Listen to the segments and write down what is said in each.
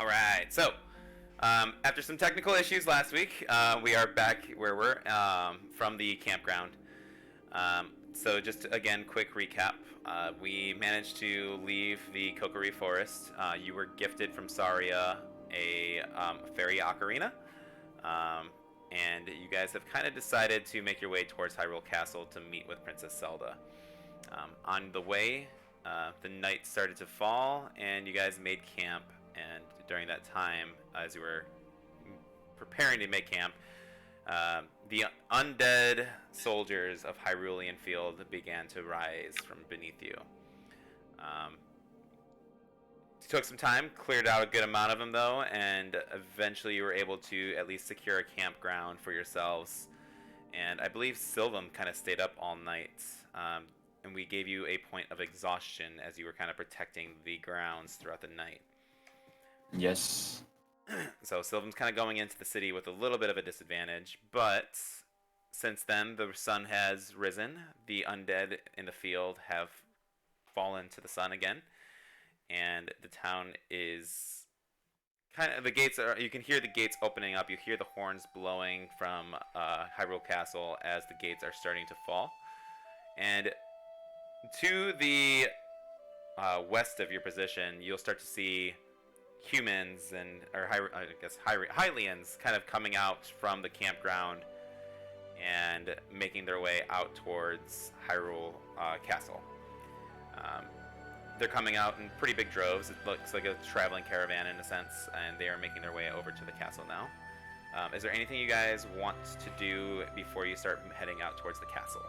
All right. So, after some technical issues last week, we are back where we're from the campground. So, just again, quick recap. We managed to leave the Kokiri Forest. You were gifted from Saria a fairy ocarina. Um, and you guys have kind of decided to make your way towards Hyrule Castle to meet with Princess Zelda. On the way, the night started to fall, and you guys made camp. And during that time, as you were preparing to make camp, the undead soldiers of Hyrulean Field began to rise from beneath you. Um, Took some time, cleared out a good amount of them though, and eventually you were able to at least secure a campground for yourselves. And I believe Sylvam kind of stayed up all night. And we gave you a point of exhaustion as you were kind of protecting the grounds throughout the night. Yes. So Sylvan's kind of going into the city with a little bit of a disadvantage, but since then the sun has risen. The undead in the field have fallen to the sun again, and the town is kind of, the gates are, you can hear the gates opening up. You hear the horns blowing from Hyrule Castle as the gates are starting to fall. And to the west of your position, you'll start to see humans Hylians kind of coming out from the campground and making their way out towards Hyrule Castle. They're coming out in pretty big droves. It looks like a traveling caravan in a sense, and they are making their way over to the castle now. Is there anything you guys want to do before you start heading out towards the castle?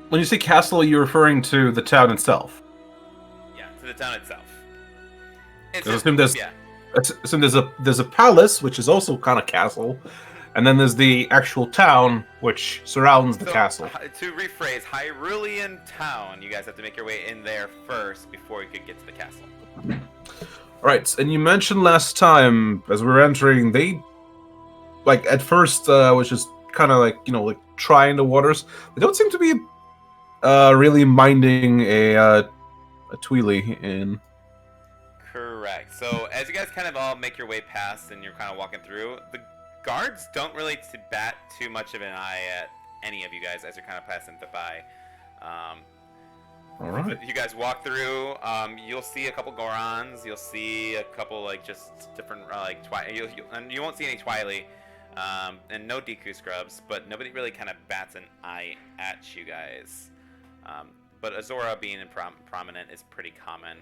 When you say castle, you're referring to the town itself. Yeah, to the town itself. I assume there's a palace, which is also kind of castle, and then there's the actual town, which surrounds the castle. To rephrase, Hyrulean Town, you guys have to make your way in there first before you could get to the castle. Right, and you mentioned last time, as we were entering, they, like, at first was just kind of like, trying the waters. They don't seem to be really minding a Tweely in. Correct. So as you guys kind of all make your way past and you're kind of walking through, the guards don't really bat too much of an eye at any of you guys as you're kind of passing by. All right. You guys walk through. You'll see a couple Gorons. You'll see a couple just different and you won't see any Twily, and no Deku scrubs. But nobody really kind of bats an eye at you guys. But Azora being prominent is pretty common.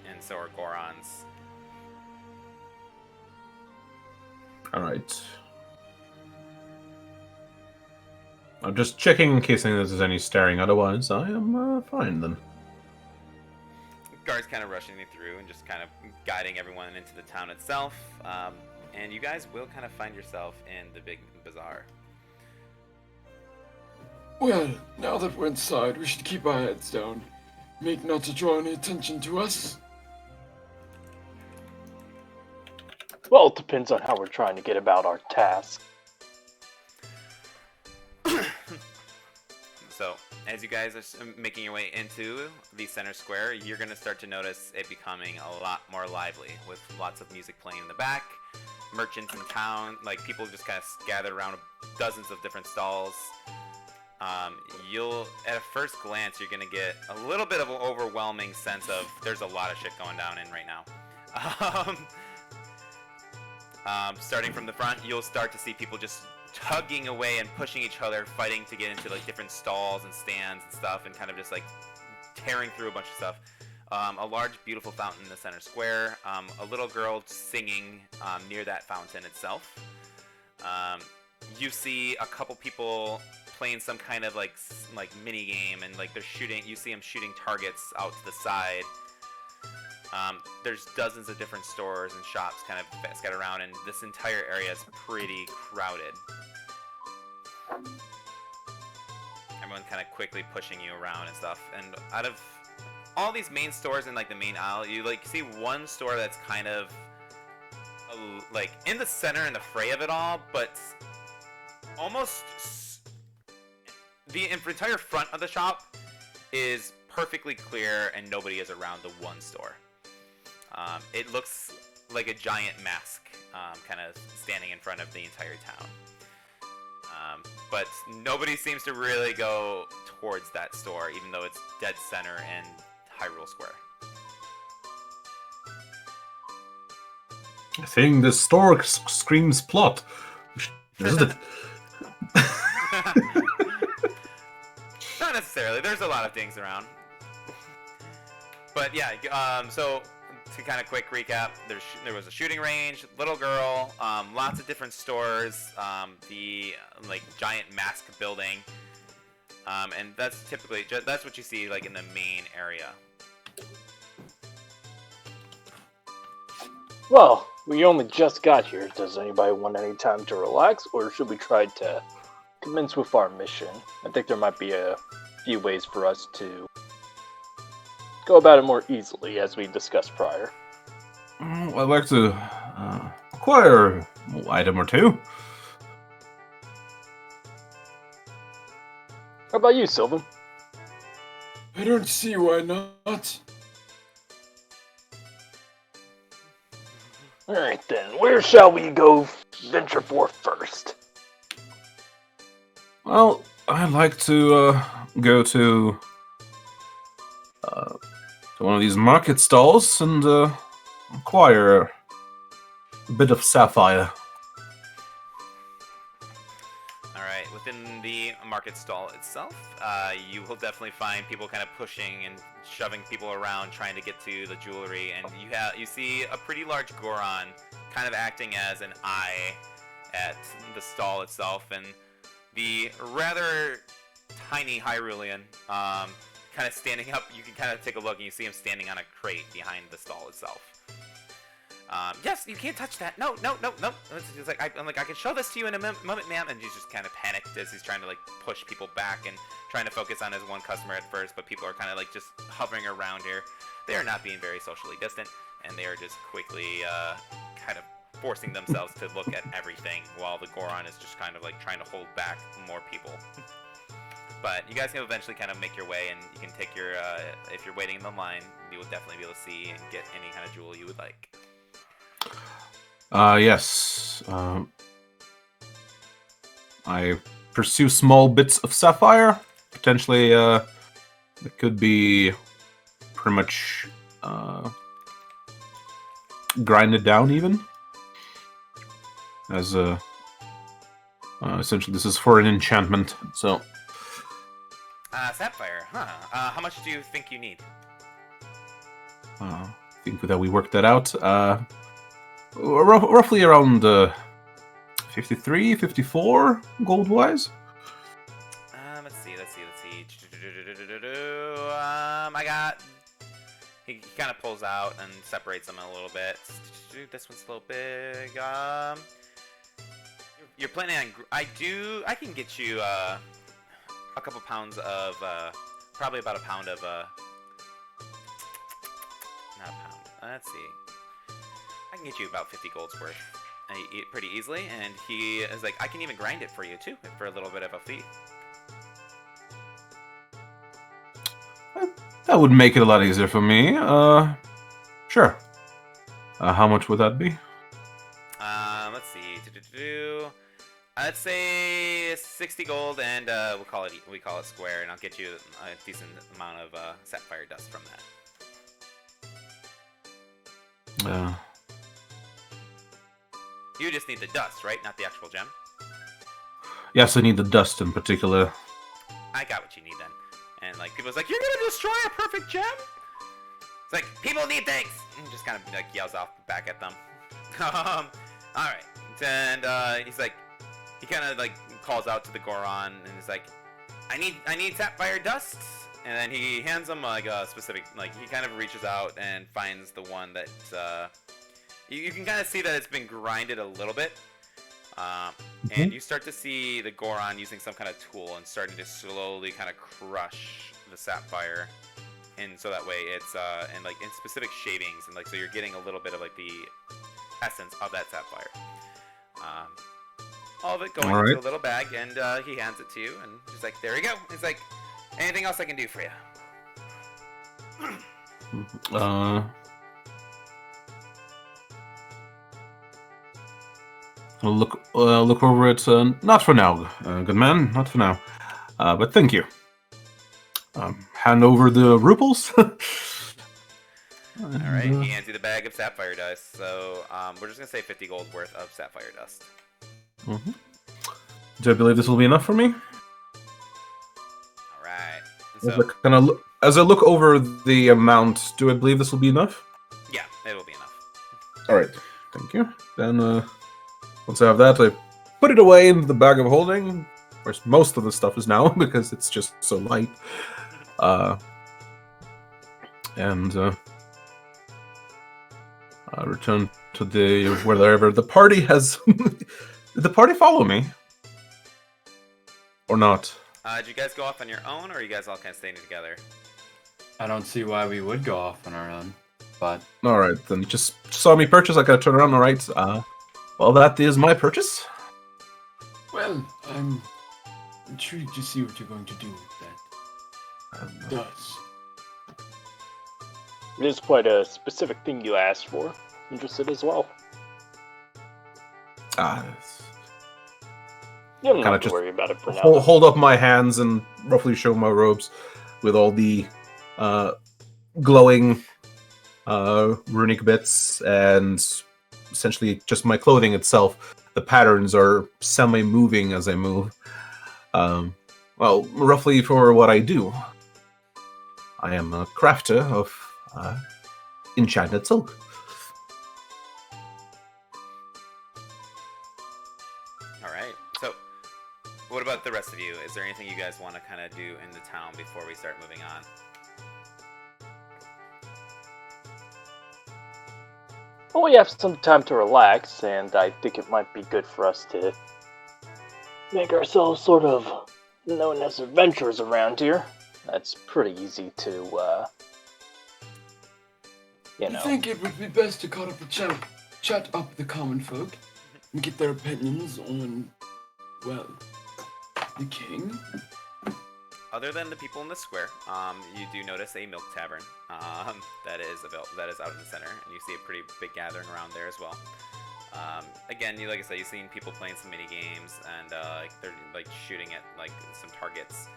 And so are Gorons. All right. I'm just checking in case there's any staring. Otherwise, I am fine then. Guards kind of rushing you through and just kind of guiding everyone into the town itself. And you guys will kind of find yourself in the big bazaar. Well, now that we're inside, we should keep our heads down. Make not to draw any attention to us. Well, it depends on how we're trying to get about our task. So, as you guys are making your way into the center square, you're going to start to notice it becoming a lot more lively, with lots of music playing in the back, merchants in town, like people just kind of gathered around dozens of different stalls. At a first glance, you're going to get a little bit of an overwhelming sense of there's a lot of shit going down in right now. Starting from the front, you'll start to see people just tugging away and pushing each other, fighting to get into like different stalls and stands and stuff, and kind of just like tearing through a bunch of stuff. A large, beautiful fountain in the center square. A little girl singing near that fountain itself. You see a couple people playing some kind of like mini game, and like they're shooting. You see them shooting targets out to the side. There's dozens of different stores and shops kind of scattered around, and this entire area is pretty crowded. Everyone kind of quickly pushing you around and stuff. And out of all these main stores in like the main aisle, you like see one store that's kind of like in the center in the fray of it all, but almost the entire front of the shop is perfectly clear, and nobody is around the one store. It looks like a giant mask, kind of standing in front of the entire town. But nobody seems to really go towards that store, even though it's dead center in Hyrule Square. I think the store screams plot. Isn't it? Not necessarily. There's a lot of things around. But yeah, so to kind of quick recap, there was a shooting range, little girl, lots of different stores, the like giant mask building, and that's typically that's what you see like in the main area. Well, we only just got here. Does anybody want any time to relax, or should we try to commence with our mission? I think there might be a few ways for us to go about it more easily, as we discussed prior. I'd like to acquire an item or two. How about you, Sylvan? I don't see why not. Alright then, where shall we go venture forth first? Well, I'd like to go to one of these market stalls and acquire a bit of sapphire. Alright, within the market stall itself, you will definitely find people kind of pushing and shoving people around trying to get to the jewelry, and you see a pretty large Goron kind of acting as an eye at the stall itself, and the rather tiny Hyrulean kind of standing up. You can kind of take a look and you see him standing on a crate behind the stall itself. Yes, you can't touch that. No. It's like I'm like, I can show this to you in a moment, ma'am. And he's just kind of panicked as he's trying to like push people back and trying to focus on his one customer at first. But people are kind of like just hovering around here. They are not being very socially distant, and they are just quickly kind of forcing themselves to look at everything, while the Goron is just kind of like trying to hold back more people. But you guys can eventually kind of make your way, and you can take your, if you're waiting in the line, you will definitely be able to see and get any kind of jewel you would like. Yes. I pursue small bits of sapphire. Potentially, it could be pretty much grinded down even. As essentially, this is for an enchantment, so... Sapphire, huh? How much do you think you need? I think that we worked that out. Roughly around 53, 54 gold-wise. Let's see. I got... He kind of pulls out and separates them a little bit. This one's a little big. You're planning on... I can get you, a couple pounds of, probably about a pound of, not a pound, let's see. I can get you about 50 gold's worth pretty easily, and he is like, I can even grind it for you too, for a little bit of a fee. That would make it a lot easier for me. Sure. How much would that be? Let's see. I'd say 60 gold, and we call it square, and I'll get you a decent amount of sapphire dust from that. You just need the dust, right? Not the actual gem? Yes, I need the dust in particular. I got what you need then. And like people's like, you're gonna destroy a perfect gem? It's like, people need things! And just kind of like yells off back at them. Alright. And he's like, he kind of like calls out to the Goron and is like, I need sapphire dust. And then he hands him like a specific, like he kind of reaches out and finds the one that you can kind of see that it's been grinded a little bit. And you start to see the Goron using some kind of tool and starting to slowly kind of crush the sapphire, and so that way it's and like in specific shavings, and like so you're getting a little bit of like the essence of that sapphire. all of it going All into right. a little bag, and he hands it to you, and he's like, "There you go." He's like, "Anything else I can do for you?" I'll look over it. Not for now, good man. Not for now. But thank you. Hand over the rubles. All right, he hands you the bag of sapphire dust. So we're just gonna say 50 gold worth of sapphire dust. Mhm. Do I believe this will be enough for me? All right. As I look over the amount, do I believe this will be enough? Yeah, it'll be enough. All right, thank you. Then once I have that, I put it away into the bag of holding, where most of the stuff is now because it's just so light. And I return to wherever the party has. Did the party follow me? Or not? Did you guys go off on your own, or are you guys all kind of staying together? I don't see why we would go off on our own, but Alright, then you just saw me purchase, I gotta turn around, alright. Well, that is my purchase. Well, I'm intrigued to see what you're going to do with that dust. It is quite a specific thing you asked for. Interested as well. You don't Kinda have to just worry about it for now. hold up my hands and roughly show my robes with all the glowing runic bits and essentially just my clothing itself. The patterns are semi-moving as I move. Well, roughly for what I do. I am a crafter of enchanted silk. Alright, so what about the rest of you? Is there anything you guys want to kind of do in the town before we start moving on? Well, we have some time to relax, and I think it might be good for us to make ourselves sort of known as adventurers around here. That's pretty easy to, I think it would be best to chat up the common folk and get their opinions on, well, the king. Other than the people in the square, you do notice a milk tavern that is out in the center, and you see a pretty big gathering around there as well. Again, like I said, you've seen people playing some mini games, and they're like shooting at like some targets.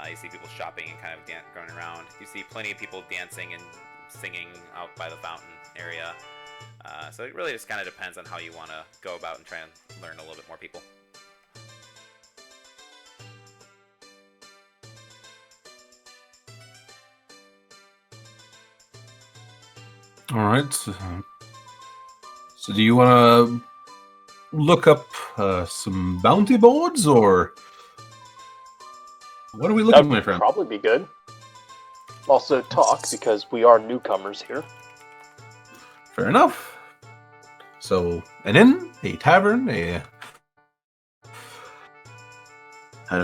You see people shopping and kind of going around. You see plenty of people dancing and singing out by the fountain area. So it really just kind of depends on how you want to go about and try and learn a little bit more people. Alright. So do you want to look up some bounty boards, or what are we looking, my That'd friend? probably be good. Also talk, because we are newcomers here. Fair enough. So, an inn, a tavern, I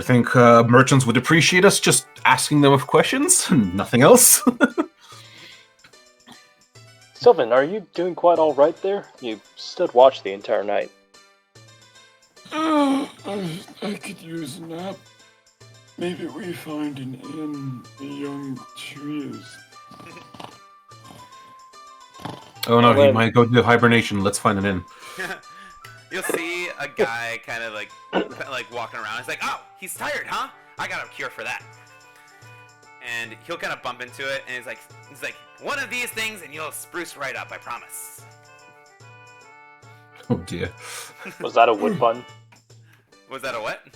think merchants would appreciate us just asking them questions, nothing else. Sylvan, are you doing quite alright there? You stood watch the entire night. I could use a nap. Maybe we find an inn the young trees. Oh no, he Well, might go to hibernation. Let's find an inn. You'll see a guy kind of like walking around. He's like, "Oh, he's tired, huh? I got a cure for that." And he'll kind of bump into it, and he's like, "One of these things, and you'll spruce right up. I promise." Oh dear. Was that a wood pun? Was that a what?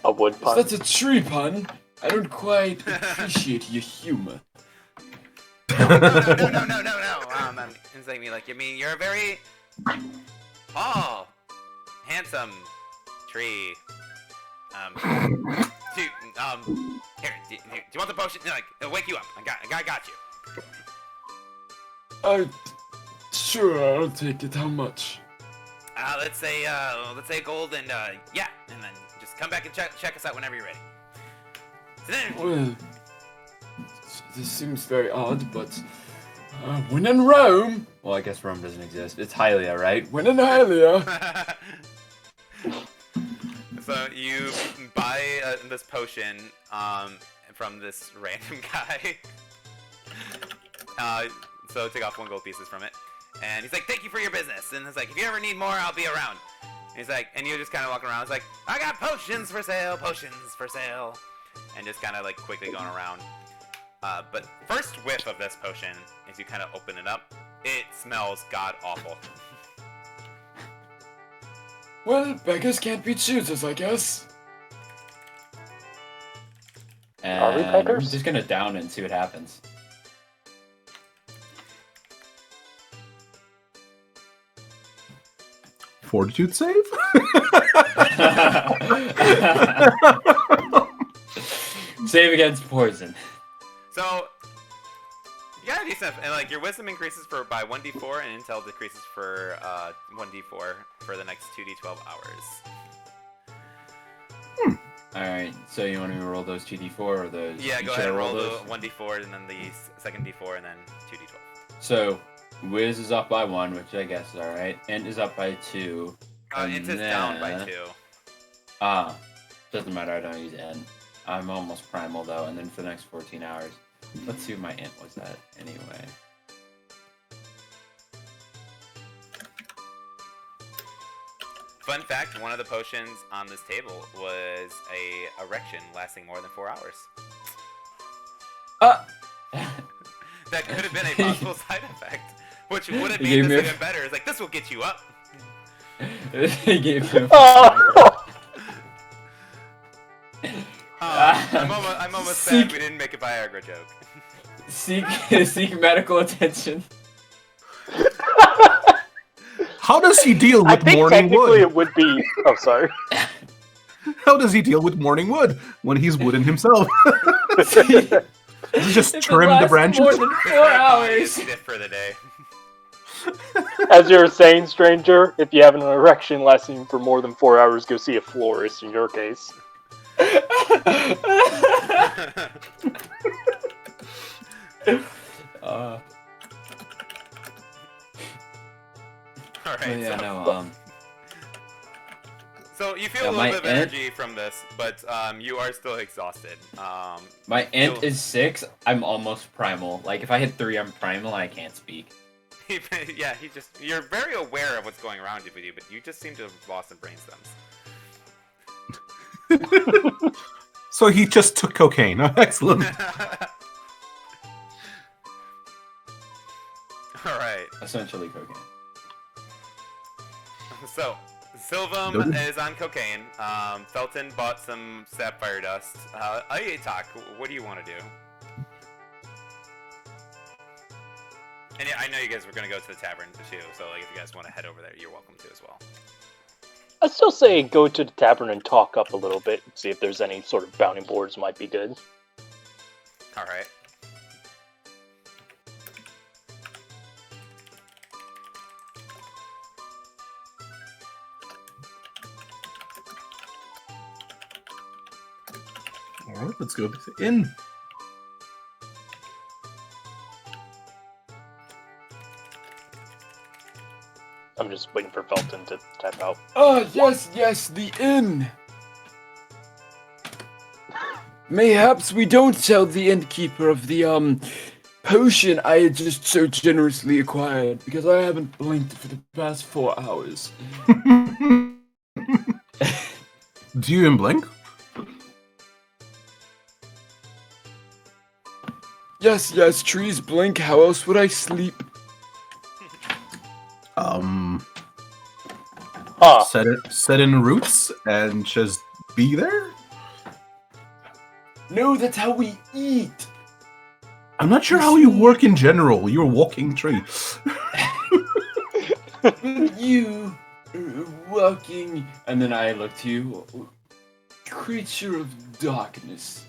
A wood pun? That's a tree pun. I don't quite appreciate your humor. No. It's like, I mean, you're a very tall, handsome tree. Here, do you want the potion? Like, it'll wake you up. I got you. Sure, I'll take it. How much? Let's say gold, and yeah, and then just come back and check us out whenever you're ready. So then, Well, this seems very odd, but when in Rome, well, I guess Rome doesn't exist. It's Hylia, right? when in Hylia. you buy this potion from this random guy. So take off 1 gold pieces from it. And he's like, thank you for your business. And it's like, if you ever need more, I'll be around. And he's like, and you just kind of walking around. It's like, I got potions for sale, and just kind of like quickly going around. But first whiff of this potion, as you kind of open it up, it smells god awful. Well, beggars can't be choosers, I guess. And Are we I'm beggars? just gonna down it and see what happens. Fortitude save? Save against poison. So, you got a decent, and like your wisdom increases by 1d4, and intel decreases for 1d4 for the next 2d12 hours. Alright, so you want me to roll those 2d4 or those? Yeah, go should ahead I and roll the those? 1d4, and then the second d4, and then 2d12. So, Wiz is up by 1, which I guess is alright. Int is up by 2. Int is down by 2. Doesn't matter, I don't use N. I'm almost primal though, and then for the next 14 hours. Let's see what my Int was at anyway. Fun fact, one of the potions on this table was a erection lasting more than 4 hours. That could have been a possible side effect, which would have made this even better. It's like, this will get you up. He gave him. I'm almost sad we didn't make a Viagra joke. Seek medical attention. How does he deal with I think morning technically wood? it would be. Oh, sorry. How does he deal with morning wood when he's wooden himself? Does he just trim the branches? More than 4 hours. Stiff for the day. As you were saying, stranger, if you have an erection lasting for more than 4 hours, go see a florist in your case. Alright, yeah, so, no, so you feel yeah, a little my bit of int- energy from this, but you are still exhausted. my Int is 6. I'm almost primal. Like, if I hit 3, I'm primal, I can't speak. Yeah, you're very aware of what's going around with you, but you just seem to have lost some brain stems. So he just took cocaine. Oh, excellent. Alright, Essentially cocaine. so Sylvam is on cocaine. Felton bought some sapphire dust. Ayatak, what do you want to do? And yeah, I know you guys were going to go to the tavern too, so like, if you guys want to head over there, you're welcome to as well. I'd still say go to the tavern and talk up a little bit, see if there's any sort of bounty boards might be good. Alright. Alright, let's go to the inn. I'm just waiting for Felton to type out. Yes, the inn. Mayhaps we don't tell the innkeeper of the potion I had just so generously acquired because I haven't blinked for the past 4 hours. Do you even blink? Yes, trees blink. How else would I sleep? Huh. Set in roots and just be there? No, that's how we eat. I'm not sure how you work in general. You're a walking tree. You walking And then I look to you. creature of darkness.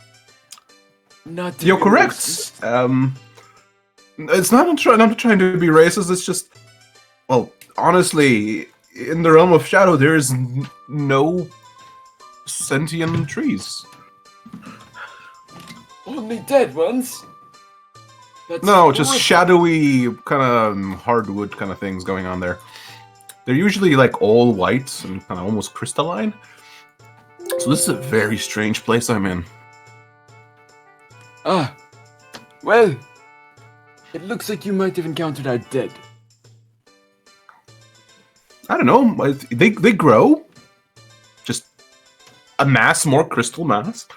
Not to You're be correct. racist. It's not. I'm not trying to be racist. It's just, well, honestly, in the realm of shadow, there is no sentient trees. Only dead ones. That's No, just horrifying. shadowy kind of hardwood kind of things going on there. They're usually like all white and kind of almost crystalline. So this is a very strange place I'm in. Ah, well, it looks like you might have encountered our dead. I don't know. They grow. Just amass more crystal mass.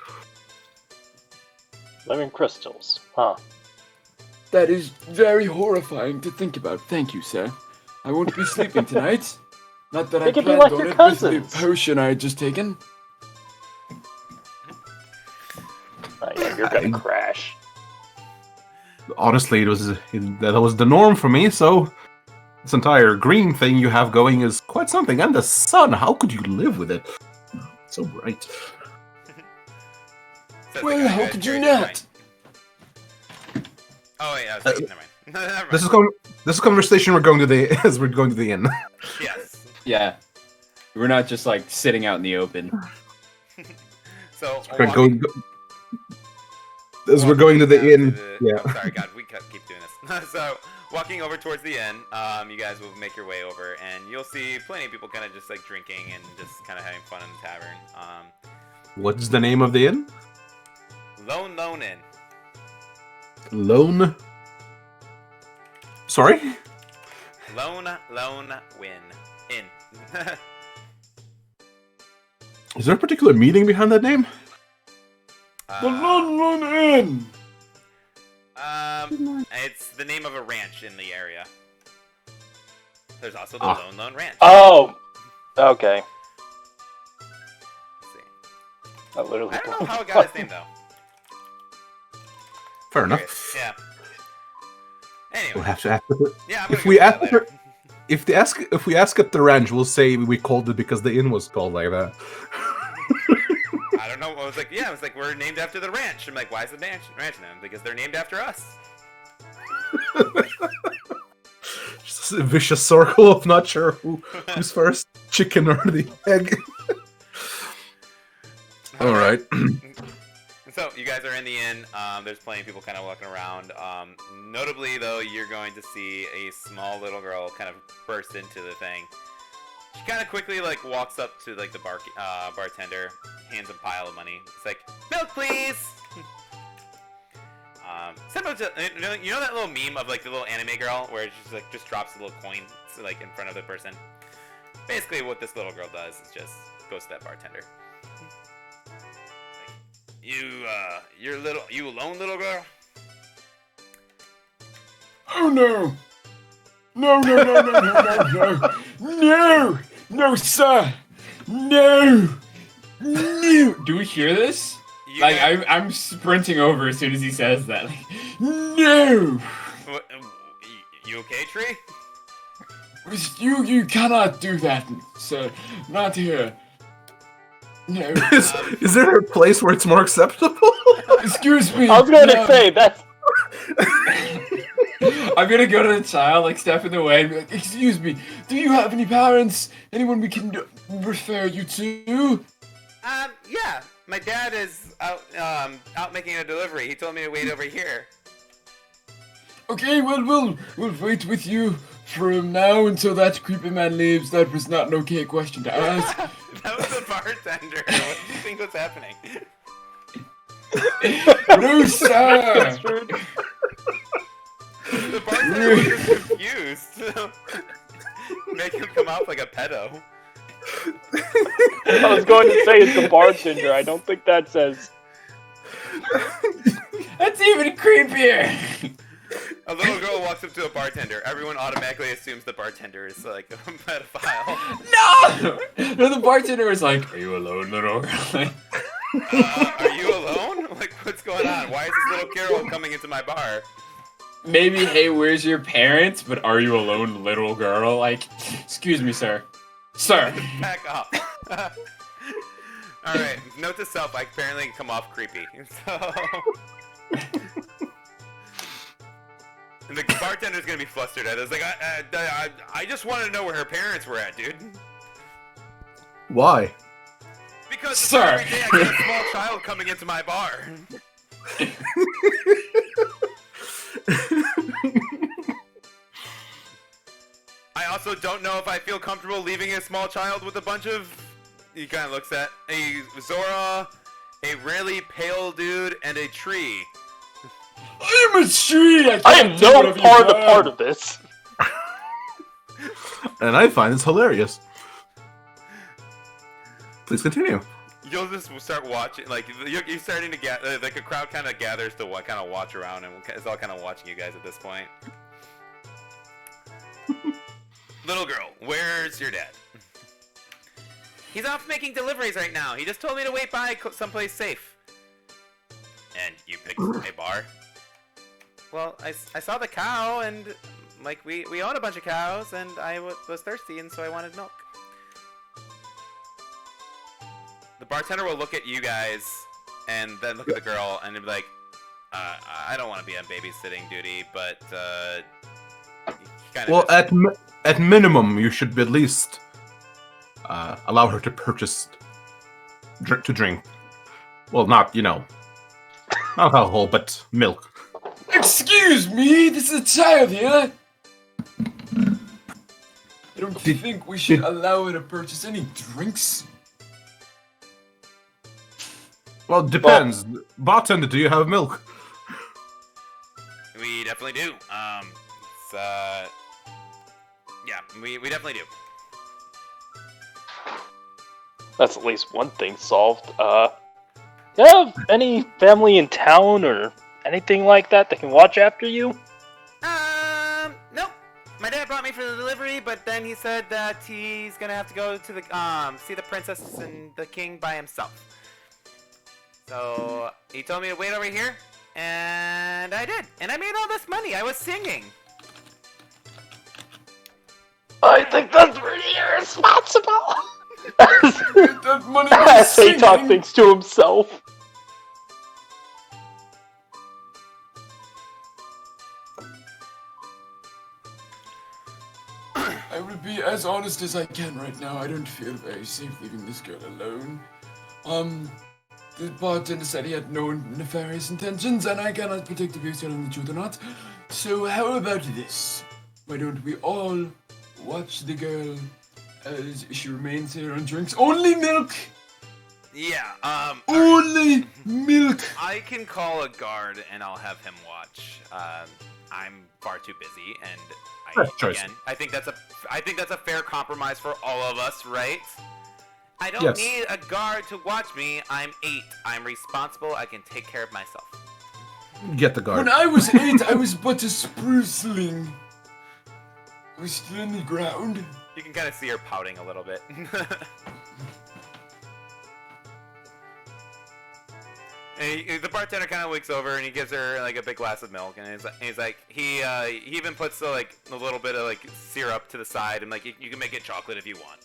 Living crystals, huh? That is very horrifying to think about. Thank you, sir. I won't be sleeping tonight. Not that They I could be planned like on your it with cousins. the potion I had just taken. Yeah, you're gonna crash. Honestly, that was the norm for me. So this entire green thing you have going is quite something. And the sun, how could you live with it? It's so bright. Says the Well, guy how who could has you very not? Oh wait, I was thinking, never mind. Never mind. This is conversation we're going to the as we're going to the inn. Yes. Yeah. We're not just like sitting out in the open. So We're walking- as we're going to the inn. Yeah. Oh, sorry, God, we keep doing this. So walking over towards the inn, you guys will make your way over, and you'll see plenty of people kind of just like drinking and just kind of having fun in the tavern. What's the name of the inn? Lone Inn. Lone. Sorry. Lone Win Inn. Is there a particular meaning behind that name? The Lon Inn! It's the name of a ranch in the area. There's also the Lone Ranch. Oh, okay. Let's see. I literally. I don't know how it got its name though. Fair enough. Curious. Yeah. Anyway. We'll have to ask. Yeah, I'm If gonna we go ask, with that later. if we ask at the ranch, we'll say we called it because the inn was called like that. I don't know. I was like, yeah, we're named after the ranch. I'm like, why is the ranch named? Because they're named after us. Just a vicious circle of not sure who's first, chicken or the egg. All right. So you guys are in the inn. There's plenty of people kind of walking around. Notably, though, you're going to see a small little girl kind of burst into the thing. She kind of quickly like walks up to like the bartender, hands a pile of money. It's like, milk, please. Similar to you know that little meme of like the little anime girl where it just drops a little coin like in front of the person. Basically, what this little girl does is just goes to that bartender. You alone, little girl? Oh no! No, no, no, no, no, no, no! No! No, sir! No! No! Do we hear this? You Like, guys- I'm sprinting over as soon as he says that. Like, No! What, you okay, Tree? You cannot do that, sir. Not here. No. Is there a place where it's more acceptable? Excuse me. I was going to no. say that's. I'm gonna go to the child, like step in the way, and be like, Excuse me. Do you have any parents? Anyone we can refer you to? Yeah. My dad is out making a delivery. He told me to wait over here. Okay, well, we'll wait with you from now until that creepy man leaves. That was not an okay question to ask. That was the bartender. What do you think was happening? No, sir. The bartender was just confused. Make him come off like a pedo. I was going to say it's the bartender. I don't think that says. that's even creepier. A little girl walks up to a bartender. Everyone automatically assumes the bartender is like a pedophile. No! No, the bartender was like, "Are you alone, little girl?" Are you alone? Like, what's going on? Why is this little Carol coming into my bar? Maybe, hey, where's your parents? But are you alone, little girl? Like, excuse me, sir. Sir. Back off. Alright, note to self, I apparently come off creepy. So... And the bartender's gonna be flustered at us. Like, I just wanted to know where her parents were at, dude. Why? Because Sir. every day I get a small child coming into my bar. I also don't know if I feel comfortable leaving a small child with a bunch of he kind of looks at Zora, a really pale dude, and a tree. I am a tree! I am no part of this. And I find this hilarious. Please continue. You'll just start watching, like, you're starting to get, like, a crowd kind of gathers to kind of watch around, and it's all kind of watching you guys at this point. Little girl, where's your dad? He's off making deliveries right now. He just told me to wait by someplace safe. And you picked a bar? Well, I saw the cow, and, like, we own a bunch of cows, and I was thirsty, and so I wanted milk. The bartender will look at you guys, and then look at the girl, and be like, I don't want to be on babysitting duty, but, well, at minimum, you should at least allow her to purchase to drink. Well, not, not alcohol, but milk. Excuse me, this is a child here. I don't think we should allow her to purchase any drinks. Well, depends. Bartender, do you have milk? We definitely do. Yeah, we definitely do. That's at least one thing solved. Do you have any family in town or anything like that can watch after you? Nope. My dad brought me for the delivery, but then he said that he's gonna have to go to the, see the princess and the king by himself. So, he told me to wait over here, and I did. And I made all this money. I was singing. I think that's pretty irresponsible. That money As Saytok thinks to himself. I will be as honest as I can right now. I don't feel very safe leaving this girl alone. The bartender said he had no nefarious intentions, and I cannot predict if he's telling the truth or not. So how about this? Why don't we all watch the girl as she remains here and drinks only milk? Yeah, Only milk! I can call a guard and I'll have him watch. I'm far too busy, and I think that's a fair compromise for all of us, right? I don't need a guard to watch me. I'm 8. I'm responsible. I can take care of myself. Get the guard. When I was 8, I was but a spruceling. I was still in the ground. You can kind of see her pouting a little bit. And the bartender kind of looks over and he gives her like a big glass of milk, and he's like he even puts like a little bit of like syrup to the side, and like you can make it chocolate if you want.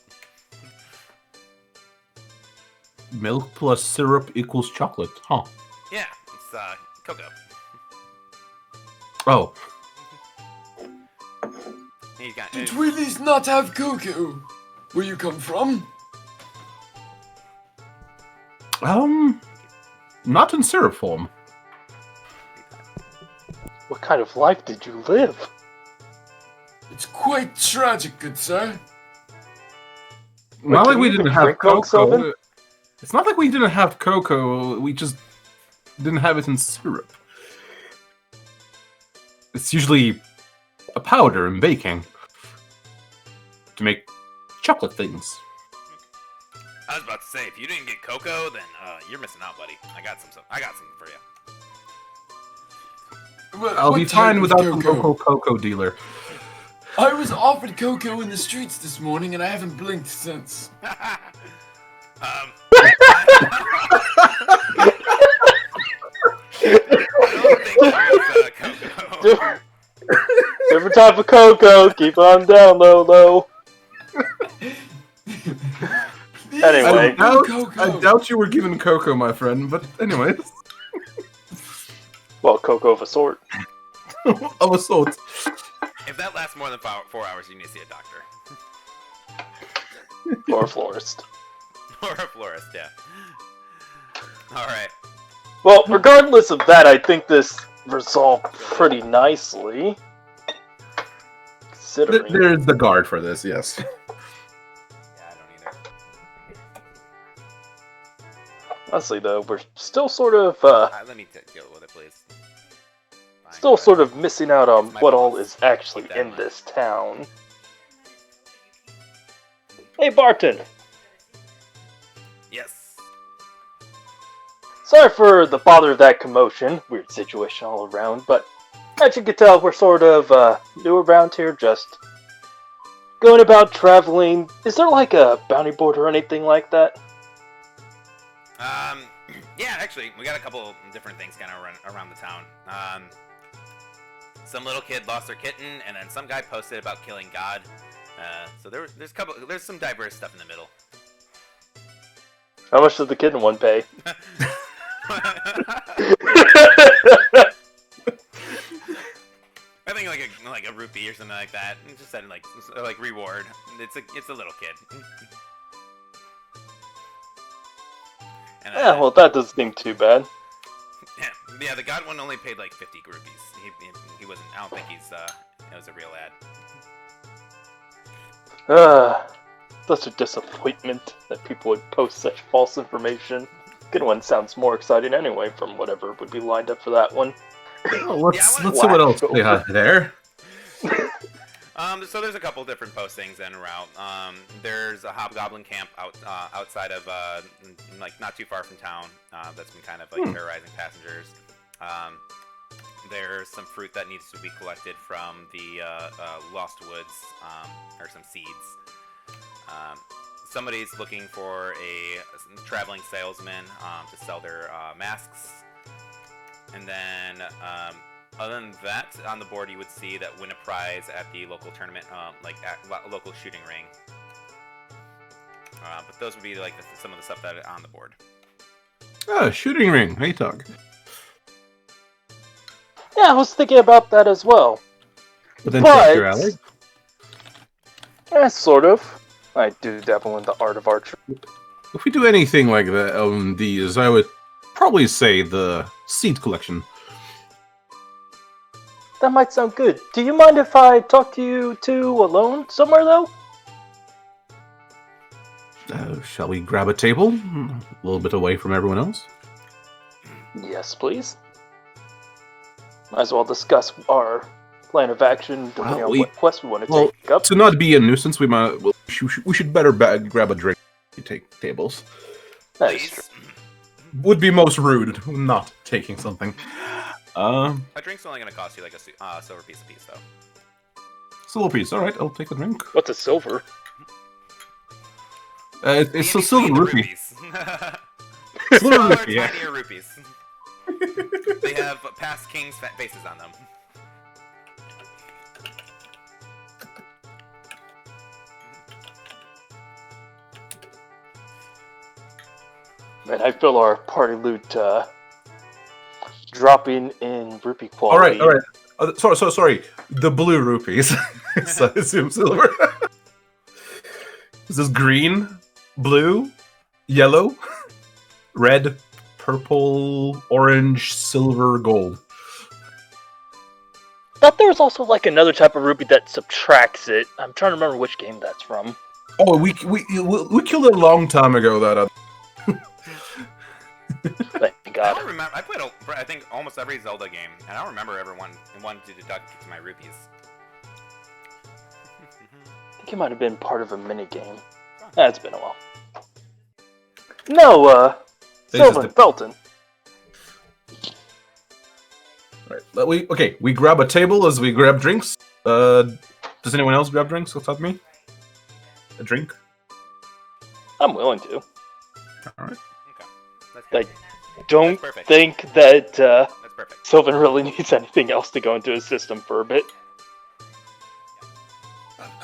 Milk plus syrup equals chocolate, huh? Yeah, it's cocoa. Oh. Did Wheelies not have cocoa? Where you come from? Not in syrup form. What kind of life did you live? It's quite tragic, good sir. Not like we didn't have milk, cocoa. Sylvan? It's not like we didn't have cocoa, we just didn't have it in syrup. It's usually a powder in baking to make chocolate things. I was about to say, if you didn't get cocoa, then you're missing out, buddy. I got something for you. Well, I'll what be type fine of without the cocoa dealer. I was offered cocoa in the streets this morning, and I haven't blinked since. I don't think it was cocoa. Different type of cocoa. Keep on down, low. Anyway. I doubt you were given cocoa, my friend, but anyways. Well, cocoa of a sort. Of a sort. If that lasts more than 4 hours, you need to see a doctor. Or a florist. Or a florist, yeah. Alright. Well, regardless of that, I think this resolved pretty nicely. Considering. There's the guard for this, yes. Yeah, I don't either. Honestly, though, we're still sort of Let me deal with it, please. Fine, still go sort ahead. of missing out on It's my what all boss. is actually Keep that in in mind. this town. Hey, Barton. Yes. Sorry for the bother of that commotion. Weird situation all around, but as you can tell, we're sort of new around here, just going about traveling. Is there like a bounty board or anything like that? Yeah, actually, we got a couple different things kind of around the town. Some little kid lost their kitten, and then some guy posted about killing God. So there's some diverse stuff in the middle. How much did the kitten one pay? I think like a rupee or something like that. It just said like reward. It's a little kid. And, Yeah, well, that doesn't seem too bad. yeah, the God one only paid like 50 rupees. He wasn't. I don't think he's. It was a real ad. Such a disappointment that people would post such false information. Good one sounds more exciting anyway from whatever would be lined up for that one. Well, let's Yeah, I wanna- see what else Whack they have there. So there's a couple different postings en route. There's a hobgoblin camp outside of like not too far from town. That's been kind of like terrorizing passengers. There's some fruit that needs to be collected from the Lost Woods, or some seeds. Somebody's looking for a traveling salesman to sell their masks. And then, other than that, on the board you would see that win a prize at the local tournament, like at a local shooting ring. But those would be like some of the stuff that are on the board. Ah, shooting ring. Hey, Tug. Yeah, I was thinking about that as well. But then But- check your alley. Yeah, sort of. I do dabble in the art of archery. If we do anything like that on these, I would probably say the seed collection. That might sound good. Do you mind if I talk to you two alone somewhere, though? Shall we grab a table? A little bit away from everyone else? Yes, please. Might as well discuss our plan of action depending on what quest we want to take up. To not be a nuisance, we should better grab a drink to take tables. That is true. Please. Would be most rude not taking something. A drink's only gonna cost you like a silver piece though. Silver piece. All right, I'll take a drink. What's a silver? It's a The silver NBC, the rupee. rupees. Silver Smaller, rupee, yeah. tinier rupees. They have past kings' faces on them. Man, I feel our party loot dropping in rupee quality. All right. Sorry. The blue rupees. So I assume silver. Is this green, blue, yellow, red, purple, orange, silver, gold? Thought there was also like another type of rupee that subtracts it. I'm trying to remember which game that's from. Oh, we killed it a long time ago. That. Thank I God. don't remember. I played, I think, almost every Zelda game, and I don't remember everyone wanting to deduct my rupees. I think it might have been part of a mini game. It's been a while. No, Sylvan Felton. Right. We grab a table as we grab drinks. Does anyone else grab drinks without me? A drink? I'm willing to. All right. Okay. That's Like, good. don't That's perfect. think that That's perfect. Sylvan really needs anything else to go into his system for a bit.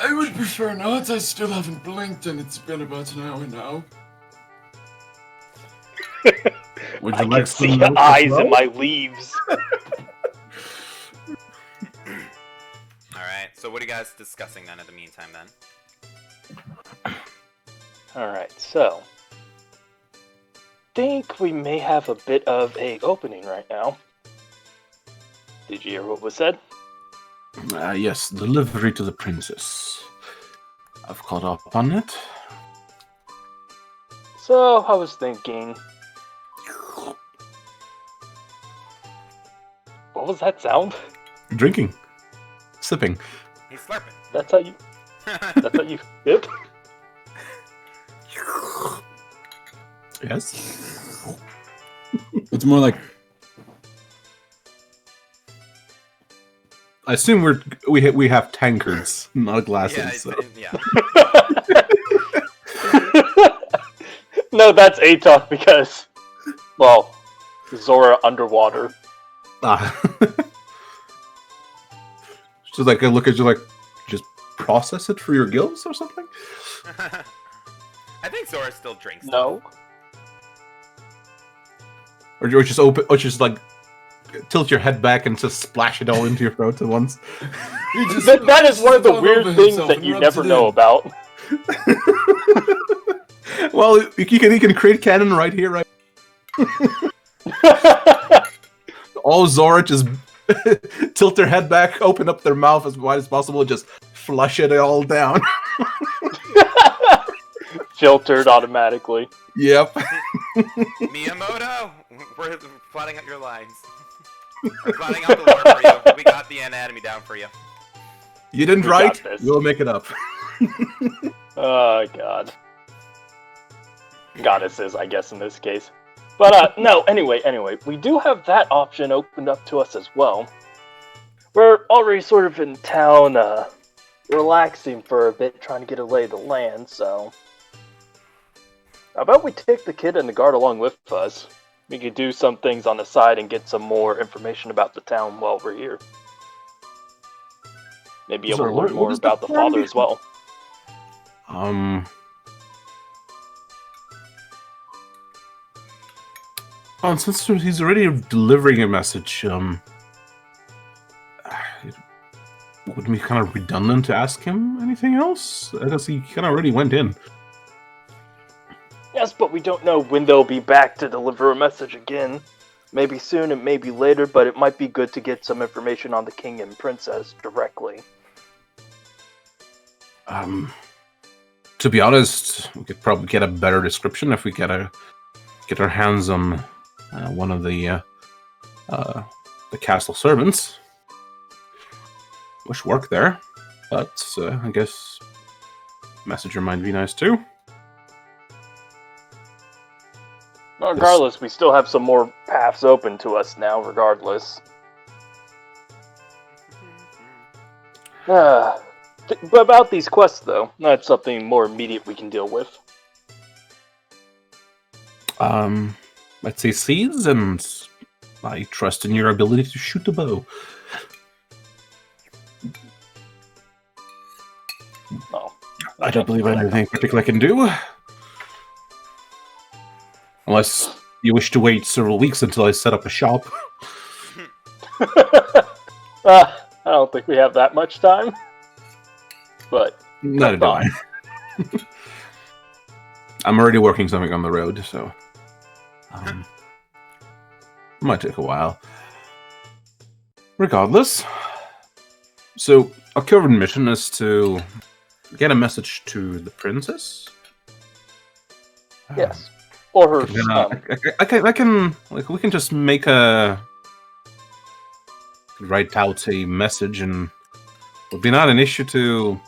I would prefer not. I still haven't blinked, and it's been about an hour now. Would I you can like see some milk as eyes well? in my leaves. Alright, so what are you guys discussing then in the meantime then? Alright, so. Think we may have a bit of a opening right now. Did you hear what was said? Yes, delivery to the princess. I've caught up on it. So, I was thinking, What was that sound? Drinking. Sipping. He's slurping. That's how you. That's how you sip. Yes. It's more like I assume we have tankards, not glasses. Yeah, so. yeah. No, that's Atok because, well, Zora underwater. Ah. Just like I look at you like, just process it for your gills or something? I think Zora still drinks. No. Or just open, or just like tilt your head back and just splash it all into your throat at once. That is one of the all weird over things himself that and you rubs never it know in. about. Well, you can create canon right here, right? All Zora just tilt their head back, open up their mouth as wide as possible, and just flush it all down. Filtered automatically. Yep. Miyamoto, we're plotting out your lines. We're plotting out the lore for you. We got the anatomy down for you. You didn't We write? got this. We'll make it up. Oh, God. Goddesses, I guess, in this case. But, no, anyway, we do have that option opened up to us as well. We're already sort of in town, relaxing for a bit, trying to get a lay of the land, so... How about we take the kid and the guard along with us? We could do some things on the side and get some more information about the town while we're here. Maybe able Sorry, to what learn more is the about the plan father again? as well. Oh, since he's already delivering a message, would it be kind of redundant to ask him anything else? Because he kind of already went in. Yes, but we don't know when they'll be back to deliver a message again. Maybe soon and maybe later, but it might be good to get some information on the king and princess directly. To be honest, we could probably get a better description if we get our hands on one of the castle servants, which work there. But I guess messenger might be nice too. Regardless, we still have some more paths open to us now, regardless. But about these quests, though, that's something more immediate we can deal with. Let's say seeds, and I trust in your ability to shoot the bow. Oh, I don't believe I have anything particular I can do. Unless you wish to wait several weeks until I set up a shop. I don't think we have that much time. But Neither do I. I'm already working something on the road, so... might take a while. Regardless. So, our current mission is to get a message to the princess? yes, or her Then, son. I can like we can just make a write out a message, and it would be not an issue to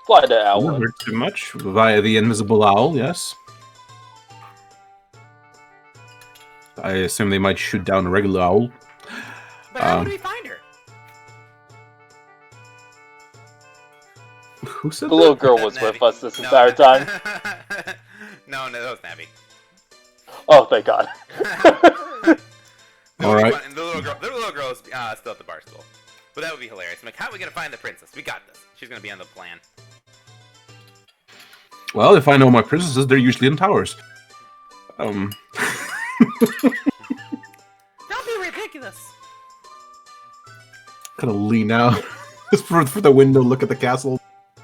Fly to Owl. deliver too much via the invisible owl. Yes, I assume they might shoot down a regular owl. But how would we find her? Who said The little that? girl That was Navi. with us this No, entire time. no, that was Navi. Oh, thank God. No, All right. The little girl is still at the bar stool. But that would be hilarious. I'm like, how are we gonna find the princess? We got this. She's gonna be on the plan. Well, if I know my princesses, they're usually in towers. Don't be ridiculous. Kind of lean out just for the window, look at the castle,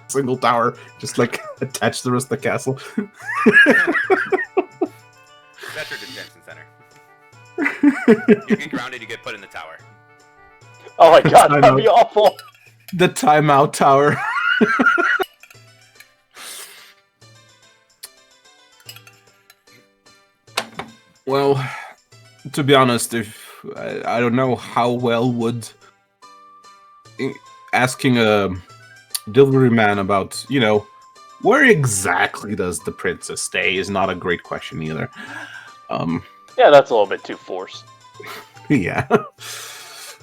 single tower, just like attach the rest of the castle. That's your detention center. You get grounded, you get put in the tower. Oh my God, I that'd be know. awful. The timeout tower. Well, to be honest, if I don't know how well would asking a delivery man about, where exactly does the princess stay is not a great question either. Yeah, that's a little bit too forced. Yeah.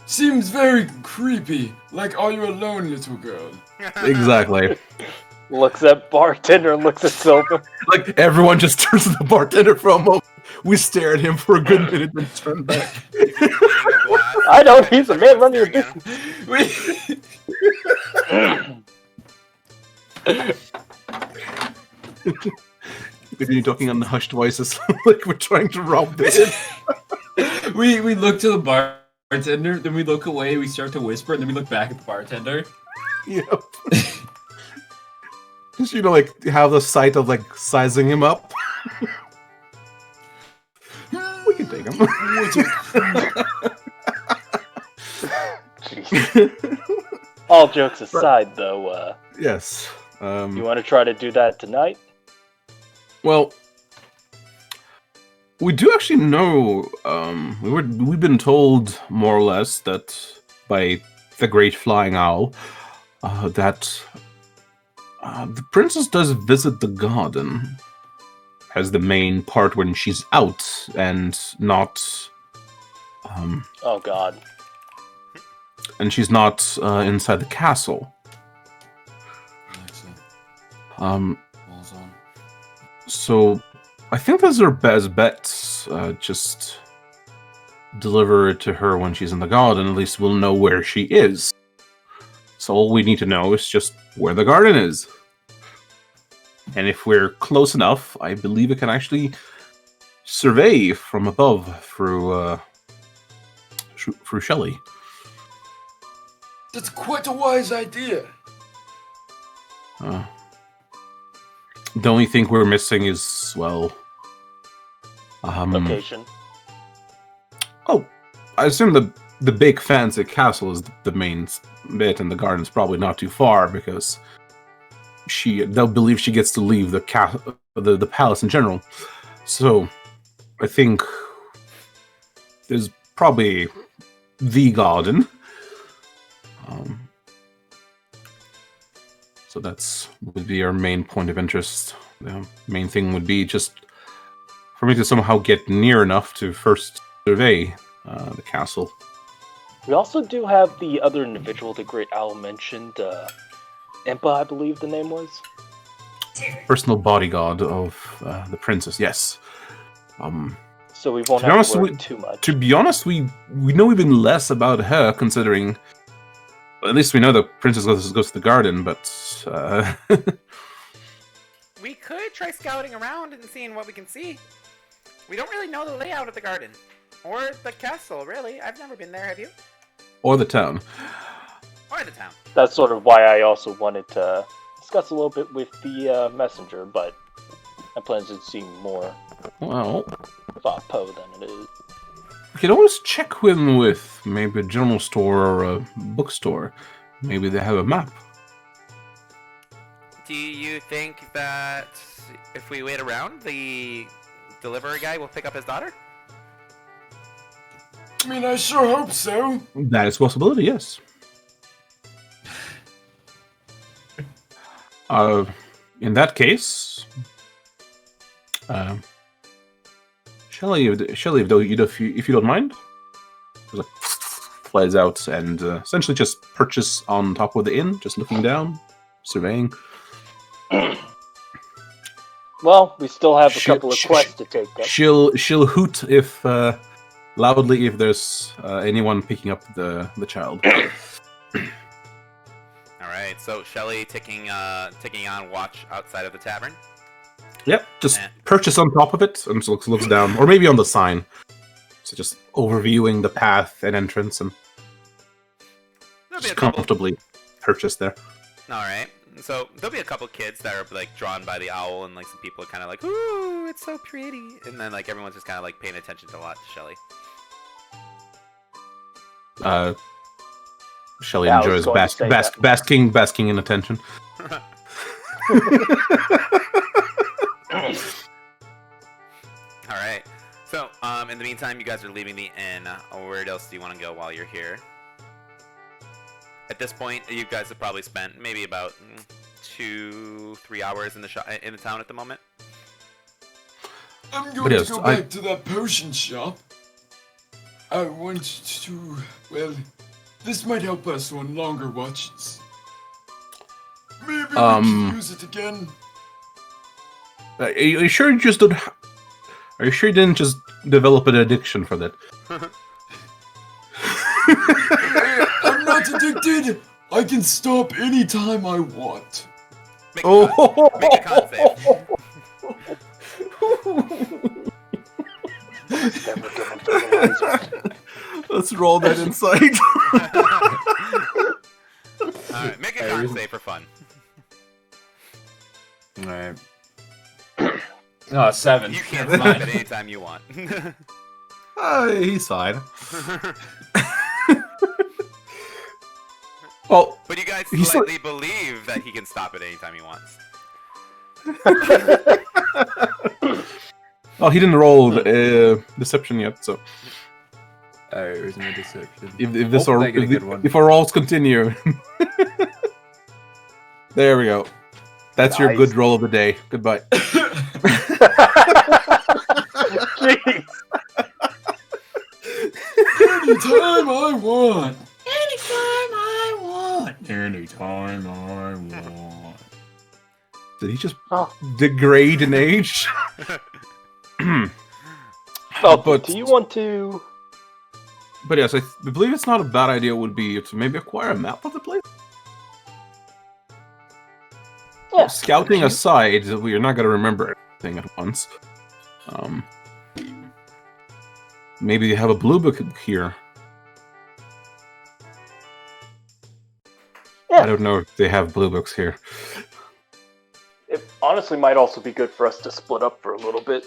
Seems very creepy. Like, are you alone, little girl? Exactly. Looks at bartender and looks at Silver. Like, everyone just turns to the bartender for a moment. We stare at him for a good minute and turn back. I don't, he's a man running a business. You're talking on the hushed voices, like we're trying to rob this. We look to the bartender, then we look away, we start to whisper, and then we look back at the bartender. Yep. Just, like, have the sight of, like, sizing him up. We can take him. Jeez. All jokes aside, though, Yes. you want to try to do that tonight? Well, we do actually know. We've been told more or less that by the Great Flying Owl that the princess does visit the garden as the main part when she's out and not. Oh God. And she's not inside the castle. Balls on. So I think that's our best bet. Just deliver it to her when she's in the garden. At least we'll know where she is. So all we need to know is just where the garden is. And if we're close enough, I believe it can actually survey from above through Shelley. That's quite a wise idea. The only thing we're missing is, well... Location. Oh, I assume the big fancy castle is the main bit, and the garden's probably not too far, because they'll believe she gets to leave the palace in general. So, I think there's probably the garden. So that's would be our main point of interest. The main thing would be just for me to somehow get near enough to first survey the castle. We also do have the other individual the Great Owl mentioned, Impa, I believe the name was. Personal bodyguard of the princess, yes. So we won't To be have honest, to worry too much. To be honest, we know even less about her, considering... Well, at least we know the princess goes to the garden, but... We could try scouting around and seeing what we can see. We don't really know the layout of the garden. Or the castle, really. I've never been there, have you? or the town. Or the town. That's sort of why I also wanted to discuss a little bit with the messenger, but I plan to see more Well... Poe than it is. We could always check with maybe a general store or a bookstore. Maybe they have a map. Do you think that if we wait around, the delivery guy will pick up his daughter? I mean, I sure hope so. That is a possibility, yes. In that case, Shelley, if you don't mind, like, flies out and essentially just perches on top of the inn, just looking down, surveying. Well, we still have a couple of quests to take up. She'll hoot if loudly if there's anyone picking up the child. All right, so Shelley taking on watch outside of the tavern. Yep, just perches on top of it and looks down, or maybe on the sign. So just overviewing the path and entrance and just comfortably perches there. All right, so there'll be a couple kids that are like drawn by the owl, and like some people are kind of like, "Ooh, it's so pretty," and then like everyone's just kind of like paying attention to watch Shelley. Shelley Yeah, enjoys basking in attention. All right. So, in the meantime, you guys are leaving the inn. Where else do you want to go while you're here? At this point, you guys have probably spent maybe about 2-3 hours in the town at the moment. I'm going to go back to that potion shop. I want to, well, this might help us on longer watches. Maybe we can use it again. Are you sure you just don't? Are you sure you didn't just develop an addiction for that? I'm not addicted. I can stop anytime I want. Make a con save. Let's roll that insight. Alright, make a con save for fun. Alright. Oh, 7. You can't stop it anytime you want. He's fine. Well, but you guys slightly believe that he can stop it anytime he wants. Well, he didn't roll deception yet, so There's no deception. if our rolls continue, there we go. That's your good roll of the day. Goodbye. Jeez. Anytime I want. Anytime I want. Did he just degrade in age? But do you want to? But yes, I believe it's not a bad idea. Would be to maybe acquire a map of the place. Yeah. Scouting aside, we are not going to remember everything at once. Maybe they have a blue book here. Yeah. I don't know if they have blue books here. It honestly might also be good for us to split up for a little bit.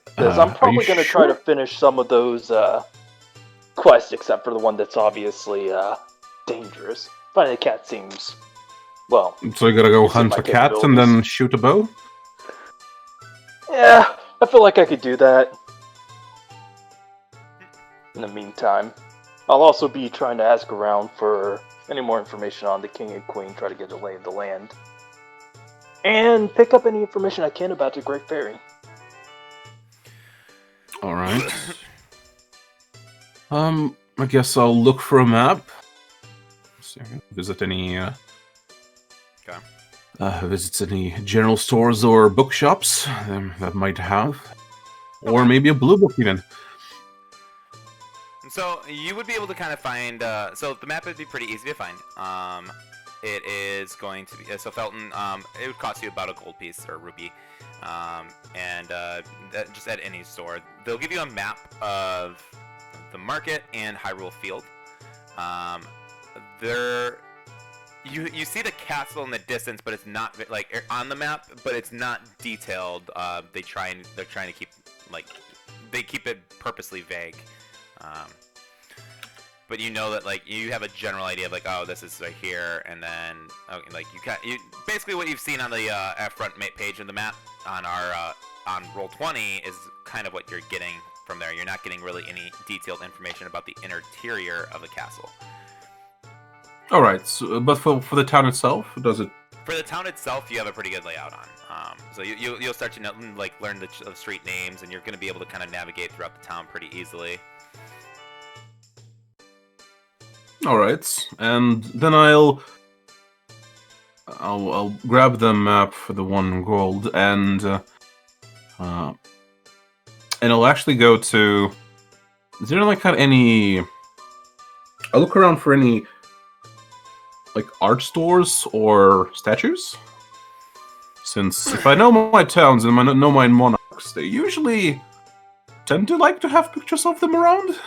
Because I'm probably going to try to finish some of those quests, except for the one that's obviously dangerous. Finding a cat seems, well... So you gotta go hunt a cat and then shoot a bow? Yeah, I feel like I could do that. In the meantime, I'll also be trying to ask around for any more information on the king and queen, try to get a lay of the land. And pick up any information I can about the Great Fairy. Alright. I guess I'll look for a map. See, visit any, visits any general stores or bookshops that might have. Or maybe a blue book even. So you would be able to kind of find. So the map would be pretty easy to find. It is going to be so Felton. It would cost you about a gold piece or rupee, and just at any store, they'll give you a map of the market and Hyrule Field. You see the castle in the distance, but it's not like on the map, but it's not detailed. They're trying to keep they keep it purposely vague. But you know that you have a general idea of oh, this is right here, and then you basically what you've seen on the front page of the map on our on Roll20 is kind of what you're getting from there. You're not getting really any detailed information about the interior of the castle. All right, so, but for the town itself, does it? For the town itself, you have a pretty good layout on. So you'll start to learn the street names, and you're going to be able to kind of navigate throughout the town pretty easily. All right, and then I'll grab the map for the 1 gold, and I'll actually go to. Is there any? I'll look around for any art stores or statues. Since if I know my towns and I know my monarchs, they usually tend to like to have pictures of them around.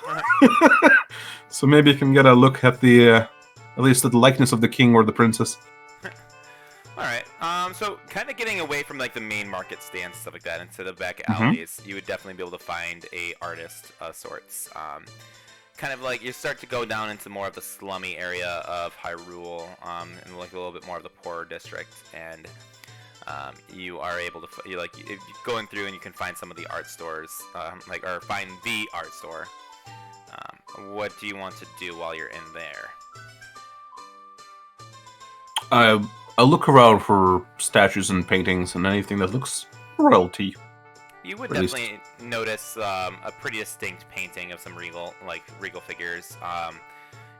So maybe you can get a look at at least at the likeness of the king or the princess. Alright, so kind of getting away from the main market stands, stuff like that, into the back alleys, you would definitely be able to find a artist of sorts. Kind of you start to go down into more of the slummy area of Hyrule, and a little bit more of the poorer district, and You are able to if you're going through and you can find some of the art stores, or find the art store. What do you want to do while you're in there? I look around for statues and paintings and anything that looks royalty. You would At least- definitely notice a pretty distinct painting of some regal figures.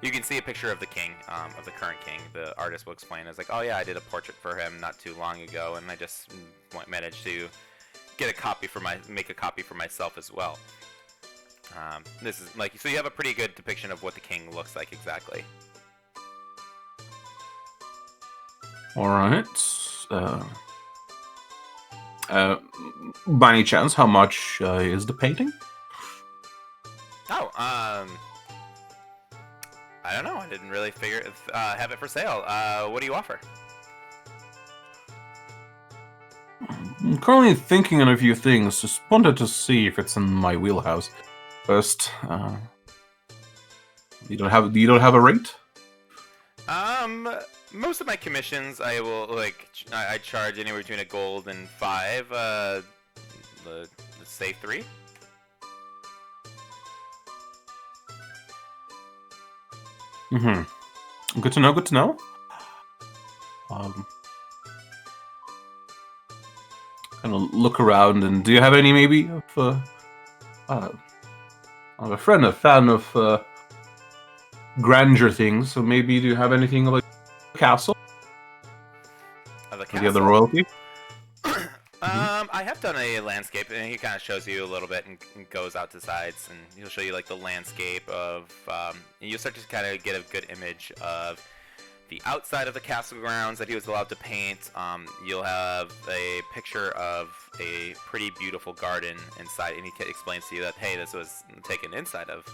You can see a picture of the king, of the current king. The artist will explain as like, oh yeah, I did a portrait for him not too long ago, and I just managed to make a copy for myself as well. This is so you have a pretty good depiction of what the king looks like exactly. All right. By any chance, how much is the painting? Oh, I don't know. I didn't really have it for sale. What do you offer? I'm currently thinking on a few things. Just wanted to see if it's in my wheelhouse. First, you don't have a rate? Most of my commissions, I will I charge anywhere between a gold and 5. Let's say 3. Mm-hmm. Good to know. Good to know. Kind of look around, and do you have any maybe of I'm a fan of grandeur things. So maybe do you have anything like a castle? Of the Or the other royalty? I have done a landscape, and he kind of shows you a little bit and goes out to sides, and he'll show you like the landscape of. You'll start to kind of get a good image of the outside of the castle grounds that he was allowed to paint. You'll have a picture of a pretty beautiful garden inside, and he explains to you that hey, this was taken inside of,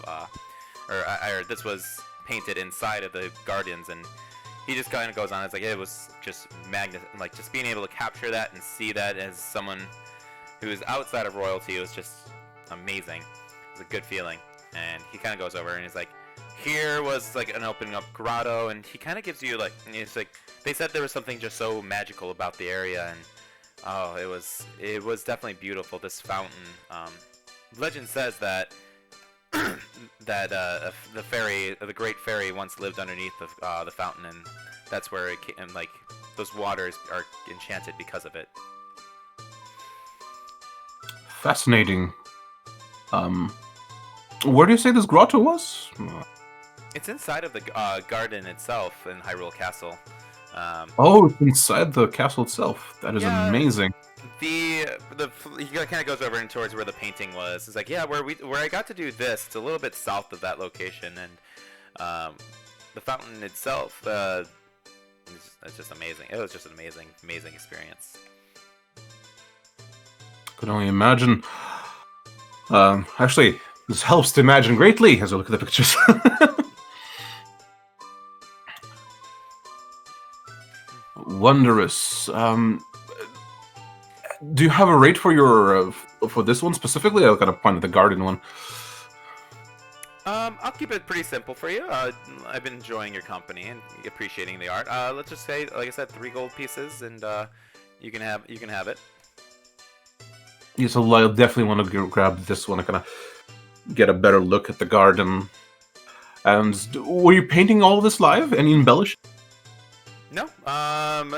or this was painted inside of the gardens, and he just kind of goes on. It's like it was just just being able to capture that and see that as someone who is outside of royalty was just amazing. It was a good feeling, and he kind of goes over and he's like, here was like an opening up grotto, and he kind of gives you it's like they said there was something just so magical about the area, and oh, it was definitely beautiful. This fountain, legend says that the great fairy once lived underneath the fountain, and that's where it came, and those waters are enchanted because of it. Fascinating. Where do you say this grotto was? It's inside of the garden itself in Hyrule Castle. Oh, it's inside the castle itself. That is Yeah. amazing. He kind of goes over and towards where the painting was. It's like, yeah, where I got to do this, it's a little bit south of that location, and the fountain itself, it's just amazing. It was just an amazing experience. Could only imagine. Actually, this helps to imagine greatly as we look at the pictures. Wondrous. Do you have a rate for your for this one specifically? I'll kind of point at the garden one. I'll keep it pretty simple for you. I've been enjoying your company and appreciating the art. Let's just say, like I said, 3 gold pieces, and you can have it. Yeah, so I definitely want to grab this one. I kind of get a better look at the garden. And were you painting all of this live? Any embellish? No, I'm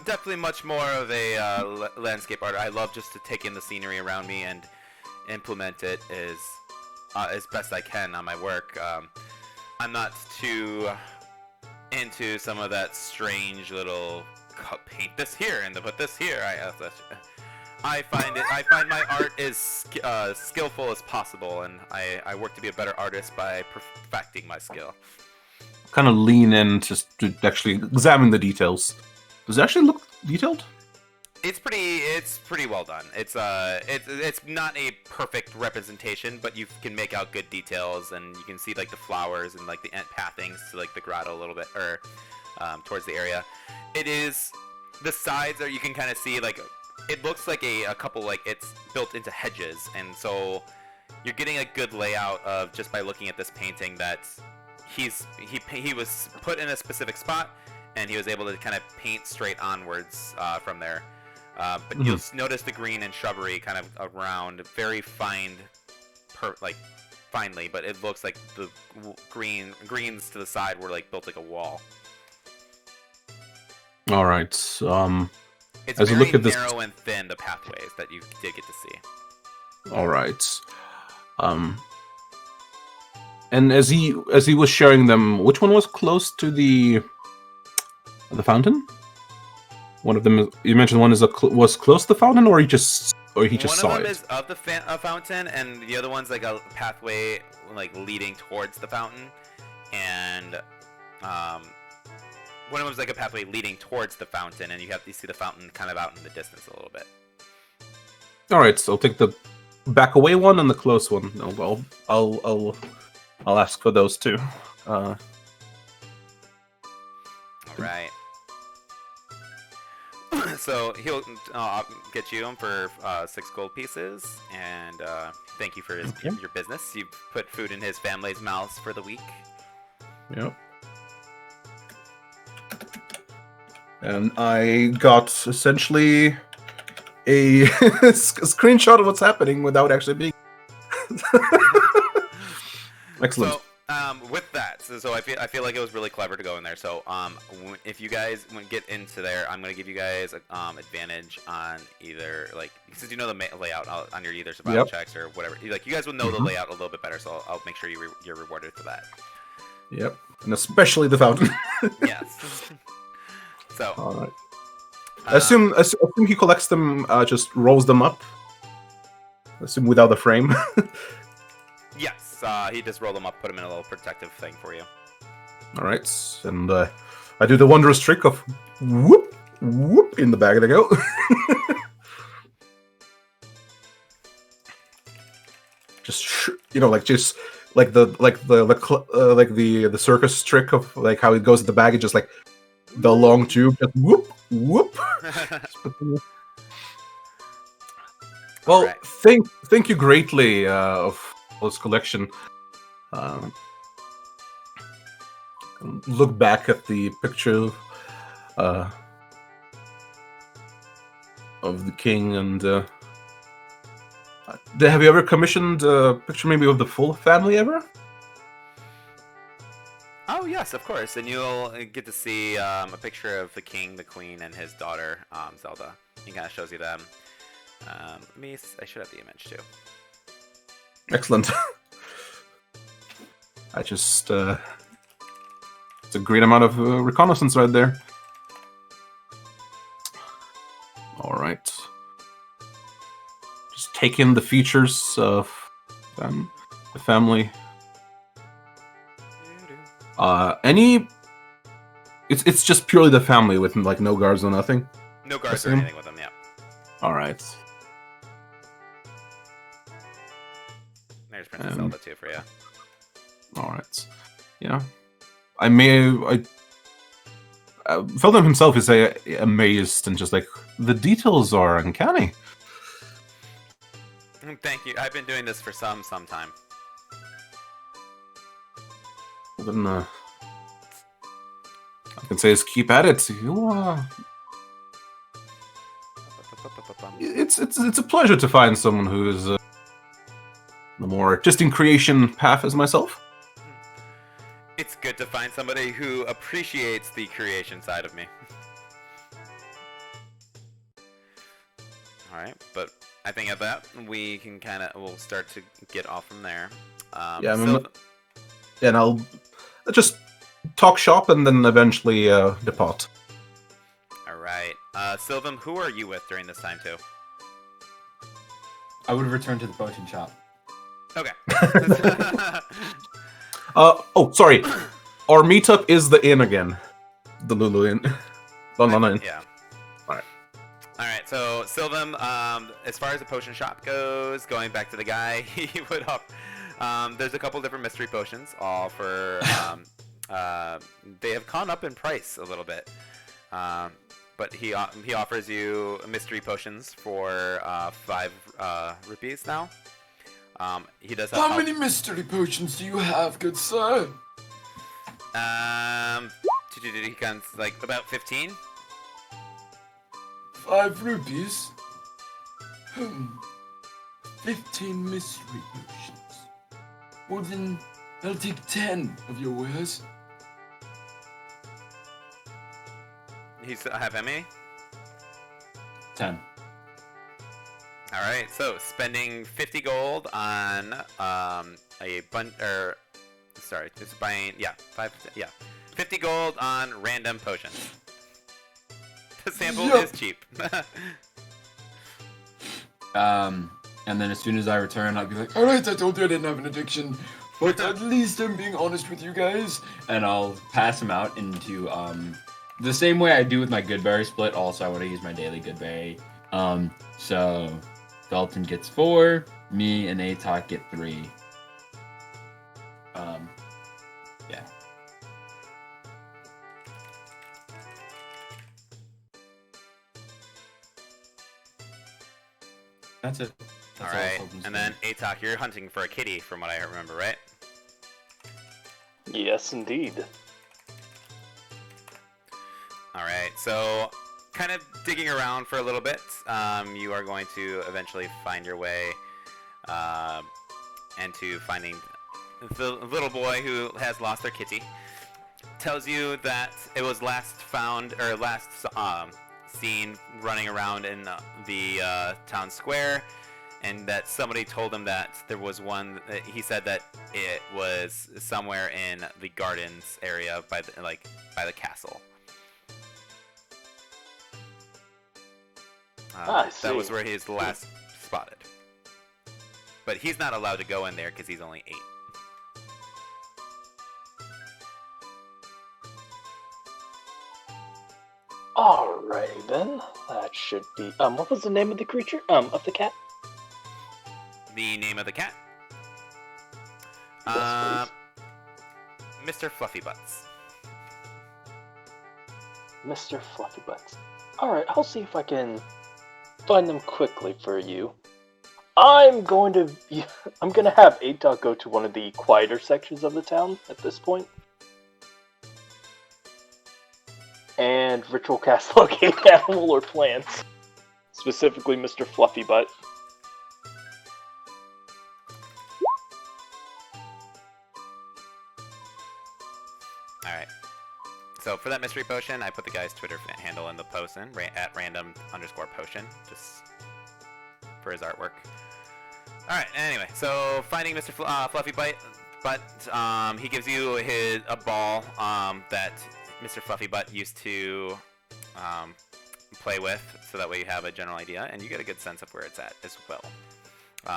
definitely much more of a landscape artist. I love just to take in the scenery around me and implement it as best I can on my work. I'm not too into some of that strange little paint this here and put this here. I find my art as skillful as possible, and I work to be a better artist by perfecting my skill. Kind of lean in to actually examine the details. Does it actually look detailed? It's pretty well done. It's not a perfect representation, but you can make out good details, and you can see like the flowers and like the ant pathings to like the grotto a little bit, or towards the area. It is the sides, or you can kind of see like it looks like a couple, like it's built into hedges, and so you're getting a good layout of just by looking at this painting that he was put in a specific spot, and he was able to kind of paint straight onwards from there. But you'll notice the green and shrubbery kind of around, very fine, finely, but it looks like the greens to the side were like built like a wall. All right. It's as very you look at this, narrow and thin, the pathways that you did get to see. all right. And as he was showing them, which one was close to the fountain? One of them, you mentioned one was close to the fountain, or he just saw it. One of them is of the fountain, and the other one's like a pathway like leading towards the fountain, and one of them's like a pathway leading towards the fountain, and you see the fountain kind of out in the distance a little bit. All right, so I'll take the back away one and the close one. I'll ask for those two. All right. So he'll get you them for 6 gold pieces, and thank you for your business. You put food in his family's mouths for the week. Yep. And I got essentially a screenshot of what's happening without actually being. Excellent. So, with that, so I feel like it was really clever to go in there. So, if you guys get into there, I'm gonna give you guys advantage on either since you know the layout on your either survival checks or whatever. You guys will know the layout a little bit better, so I'll make sure you're rewarded for that. Yep, and especially the fountain. Yes. So. All right. I assume he collects them, just rolls them up. I assume without the frame. Yes, he just rolled them up, put them in a little protective thing for you. All right, and I do the wondrous trick of whoop, whoop, in the bag they go. Just like the circus trick of like how it goes in the bag. It's just like the long tube, just whoop, whoop. Well, right. thank you greatly of this collection. Look back at the picture of the king, and have you ever commissioned a picture maybe of the full family ever? Oh yes, of course, and you'll get to see a picture of the king, the queen, and his daughter, Zelda. He kind of shows you them. I should have the image too. Excellent. I just it's a great amount of reconnaissance right there. All right. Just take in the features of the family. It's just purely the family with like no guards or nothing. No guards or anything with them, yeah. All right. There's Princess Zelda too for you. All right. Yeah. Philip himself is amazed and just like the details are uncanny. Thank you. I've been doing this for some time. Then I can say is keep at it. It's a pleasure to find someone who is the more artistic creation path as myself. It's good to find somebody who appreciates the creation side of me. All right, but I think at that we can we'll start to get off from there. And I'll just talk shop and then eventually depart. All right, Sylvan, who are you with during this time too? I would return to the potion shop. Okay. Oh, sorry. Our meetup is the inn again. The Lulu Inn. London Inn. Yeah. Alright, so Sylvan, as far as the potion shop goes, going back to the guy he put up, there's a couple different mystery potions, all for, they have gone up in price a little bit. But he offers you mystery potions for 5 rupees now. He does have How many mystery potions do you have, good sir? He comes like about 15. 5 rupees. 15 mystery potions. Well then, I'll take 10 of your wares. I have how many? 10. All right, so spending 50 gold on a just buying 50 gold on random potions. The sample Yup. is cheap. And then as soon as I return, I'll be like, Alright, I told you I didn't have an addiction. But at least I'm being honest with you guys. and I'll pass them out into the same way I do with my Goodberry split. Also, I want to use my daily Goodberry. So Dalton gets 4, me and Atok get 3. Yeah. That's it. All That's right, I was hoping to and then do. Atok, you're hunting for a kitty, from what I remember, right? Yes, indeed. All right, so kind of digging around for a little bit, you are going to eventually find your way into finding the little boy who has lost their kitty. Tells you that it was last found or last seen running around in the town square, and that somebody told him that there was one. He said that it was somewhere in the gardens area by the castle. I see. That was where he is last spotted. But he's not allowed to go in there because he's only 8. Alrighty then. That should be. What was the name of the creature? Of the cat? The name of the cat? Yes, Mr. Fluffy Butts. Mr. Fluffy Butts. Alright, I'll see if I can find them quickly for you. I'm going to have Atok go to one of the quieter sections of the town at this point. And ritual cast locate animal or plants. Specifically Mr. Fluffy Butt. Alright. So for that mystery potion, I put the guy's Twitter handle in the post at random_potion, just for his artwork. Alright, anyway, so finding Mr. Fluffy Butt, he gives you a ball that Mr. Fluffy Butt used to play with, so that way you have a general idea, and you get a good sense of where it's at as well.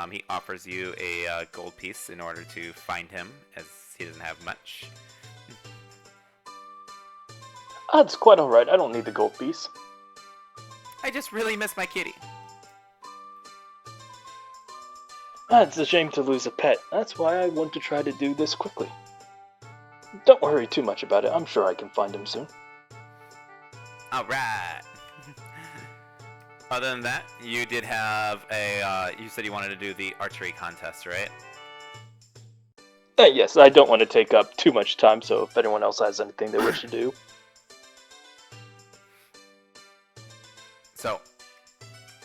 He offers you a gold piece in order to find him, as he doesn't have much. That's quite alright, I don't need the gold piece. I just really miss my kitty. It's a shame to lose a pet. That's why I want to try to do this quickly. Don't worry too much about it. I'm sure I can find him soon. Alright. Other than that, you did have you said you wanted to do the archery contest, right? Yes, I don't want to take up too much time, so if anyone else has anything they wish to do. So,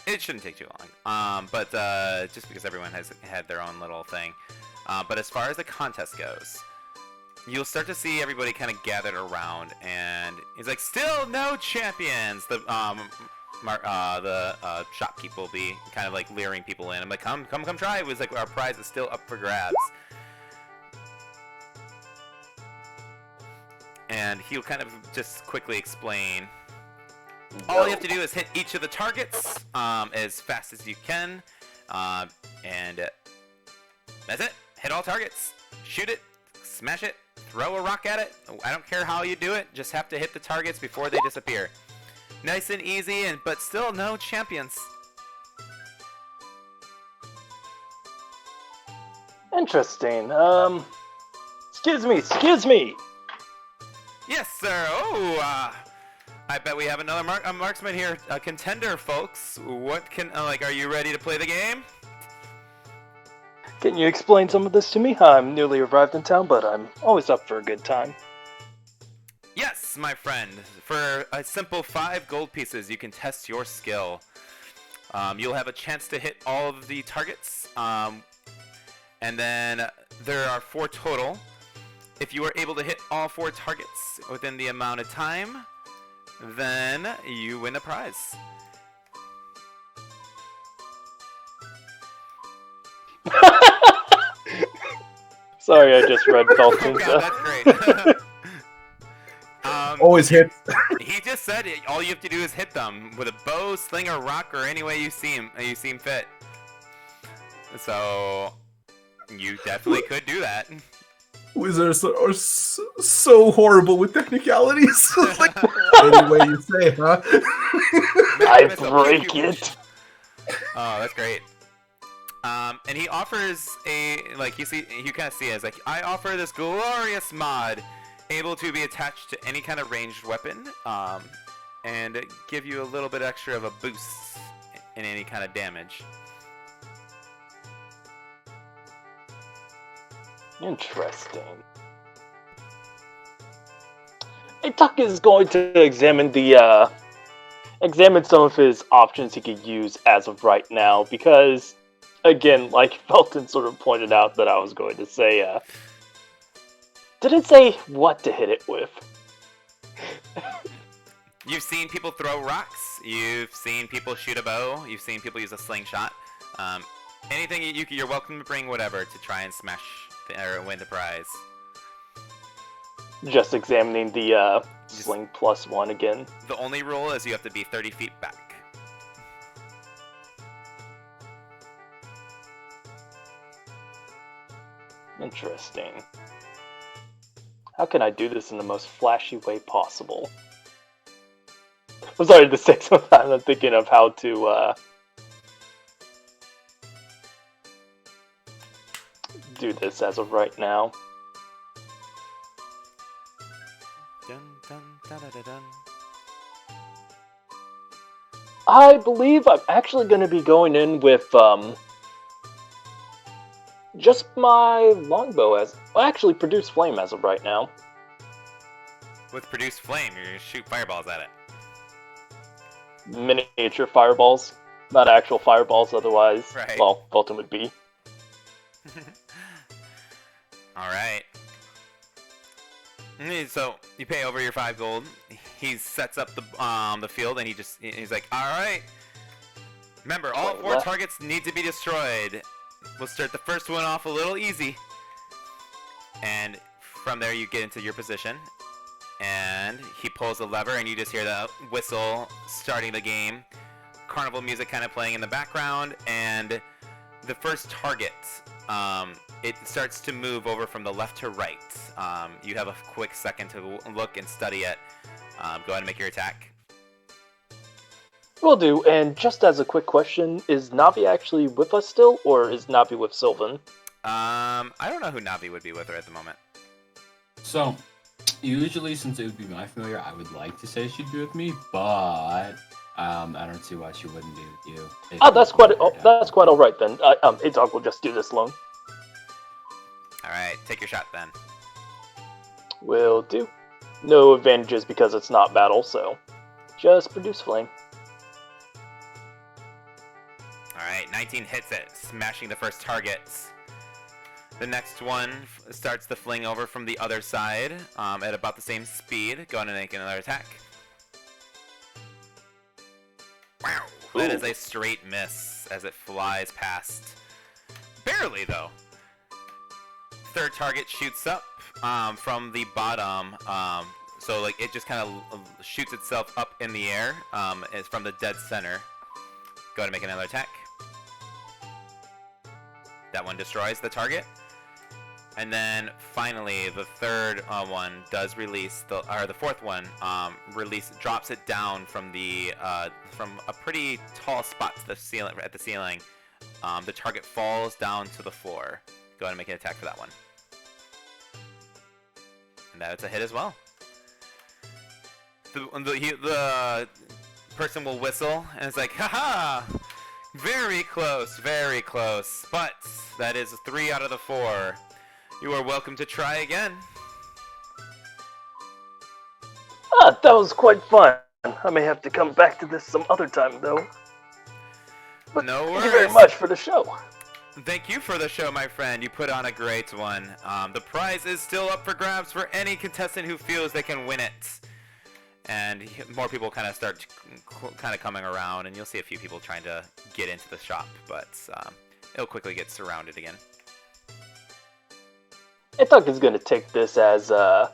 it shouldn't take too long. But just because everyone has had their own little thing. But as far as the contest goes, you'll start to see everybody kind of gathered around, and he's like, "Still no champions." The shopkeep will be kind of like leering people in. I'm like, "Come try!" It was like our prize is still up for grabs. And he'll kind of just quickly explain. All you have to do is hit each of the targets as fast as you can, and that's it. Hit all targets, shoot it, smash it, throw a rock at it. I don't care how you do it, just have to hit the targets before they disappear. Nice and easy, but still no champions. Interesting. Excuse me! Yes, sir. Oh, I bet we have another marksman here, a contender, folks. What are you ready to play the game? Can you explain some of this to me? I'm newly arrived in town, but I'm always up for a good time. Yes. Yes, my friend. For a simple 5 gold pieces, you can test your skill. You'll have a chance to hit all of the targets, and then there are 4 total. If you are able to hit all 4 targets within the amount of time, then you win a prize. Sorry, I just read Oh Dalton's. god, that's great. Always hit. He just said it. All you have to do is hit them with a bow, sling, or rock, or any way you seem fit. So you definitely could do that. Wizards are so horrible with technicalities. Like, any way you say, huh? I break it. Oh, that's great. And he offers you kind of see it as like, I offer this glorious mod, able to be attached to any kind of ranged weapon, and give you a little bit extra of a boost in any kind of damage. Interesting. Tuck is going to examine some of his options he could use as of right now, because, again, like Felton sort of pointed out that I was going to say, didn't say what to hit it with. You've seen people throw rocks. You've seen people shoot a bow. You've seen people use a slingshot. Anything you're welcome to bring whatever to try and smash or win the prize. Just examining the sling +1 again. The only rule is you have to be 30 feet back. Interesting. How can I do this in the most flashy way possible? I'm sorry to say sometimes I'm thinking of how to do this as of right now. Dun, dun, dun, dun, dun, dun. I believe I'm actually going to be going in with just my longbow actually produce flame as of right now. With produce flame, you're gonna shoot fireballs at it. Miniature fireballs, not actual fireballs. Otherwise, Right. well, Fulton would be. All right. So you pay over your 5 gold. He sets up the field, and he's like, all right. Remember, all 4 targets need to be destroyed. We'll start the first one off a little easy, and from there you get into your position. And he pulls a lever, and you just hear the whistle starting the game. Carnival music kind of playing in the background, and the first target, it starts to move over from the left to right. You have a quick second to look and study it. Go ahead and make your attack. Will do. And just as a quick question, is Navi actually with us still, or is Navi with Sylvan? I don't know who Navi would be with her at the moment. So, usually, since it would be my familiar, I would like to say she'd be with me, but I don't see why she wouldn't be with you. Oh, that's quite all right then. A-Dog will just do this alone. All right, take your shot then. Will do. No advantages because it's not battle, so just produce flame. Alright, 19 hits it, smashing the first target. The next one starts to fling over from the other side at about the same speed. Go ahead and make another attack. Wow, that is a straight miss as it flies past. Barely, though. Third target shoots up from the bottom. So like it just kind of shoots itself up in the air. It's from the dead center. Go ahead and make another attack. That one destroys the target. And then finally, the third one does release the fourth one drops it down from a pretty tall spot to the ceiling at the ceiling. The target falls down to the floor. Go ahead and make an attack for that one. And that's a hit as well. The person will whistle and it's like, haha! Very close, but that is 3 out of the 4. You are welcome to try again. That was quite fun. I may have to come back to this some other time, though. But No thank you very worries. much for the show. Thank you for the show, my friend. You put on a great one. The prize is still up for grabs for any contestant who feels they can win it. And more people kind of start coming around, and you'll see a few people trying to get into the shop, but it'll quickly get surrounded again. I thought is going to take this as a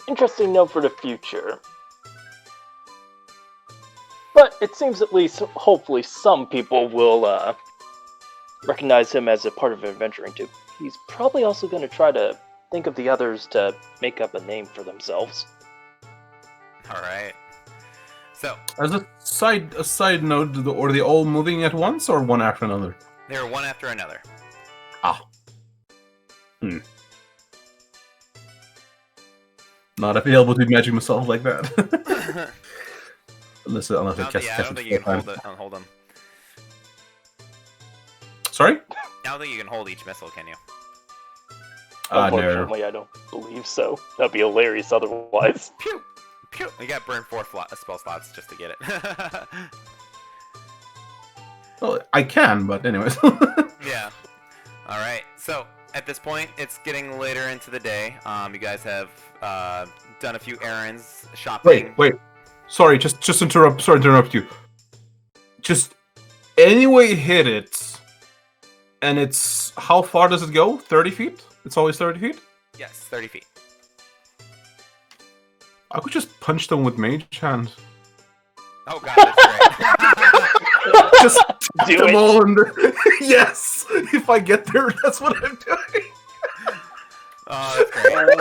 interesting note for the future. But it seems at least, hopefully, some people will recognize him as a part of adventuring too. He's probably also going to try to think of the others to make up a name for themselves. All right. So As a side note, are they all moving at once or one after another? they're one after another. Not available to imagine myself like that. unless I I catch don't think you can hold them. Sorry? I don't think you can hold each missile, can you? No. Unfortunately, I don't believe so. That'd be hilarious otherwise. Pew! Pew! You got burned 4 spell slots just to get it. Well, I can, but anyways. Yeah. All right. So at this point, it's getting later into the day. You guys have done a few errands, shopping. Wait. Sorry, just interrupt. Sorry to interrupt you. Just anyway, hit it, and it's how far does it go? 30 feet? It's always 30 feet. Yes, 30 feet. I could just punch them with mage hand. Oh god, that's great. Just Do them it. all in the... Yes, if I get there, that's what I'm doing. Oh, that's great.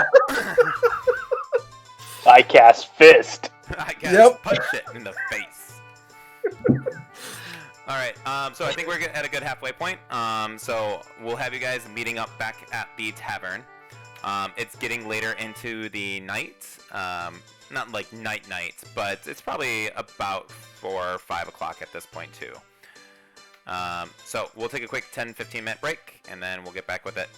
I cast Fist. I guess Yep. punch it in the face. All right. So I think we're at a good halfway point. So we'll have you guys meeting up back at the tavern. It's getting later into the night. Not like night, but it's probably about 4 or 5 o'clock at this point too. So we'll take a quick 10-15 minute break, and then we'll get back with it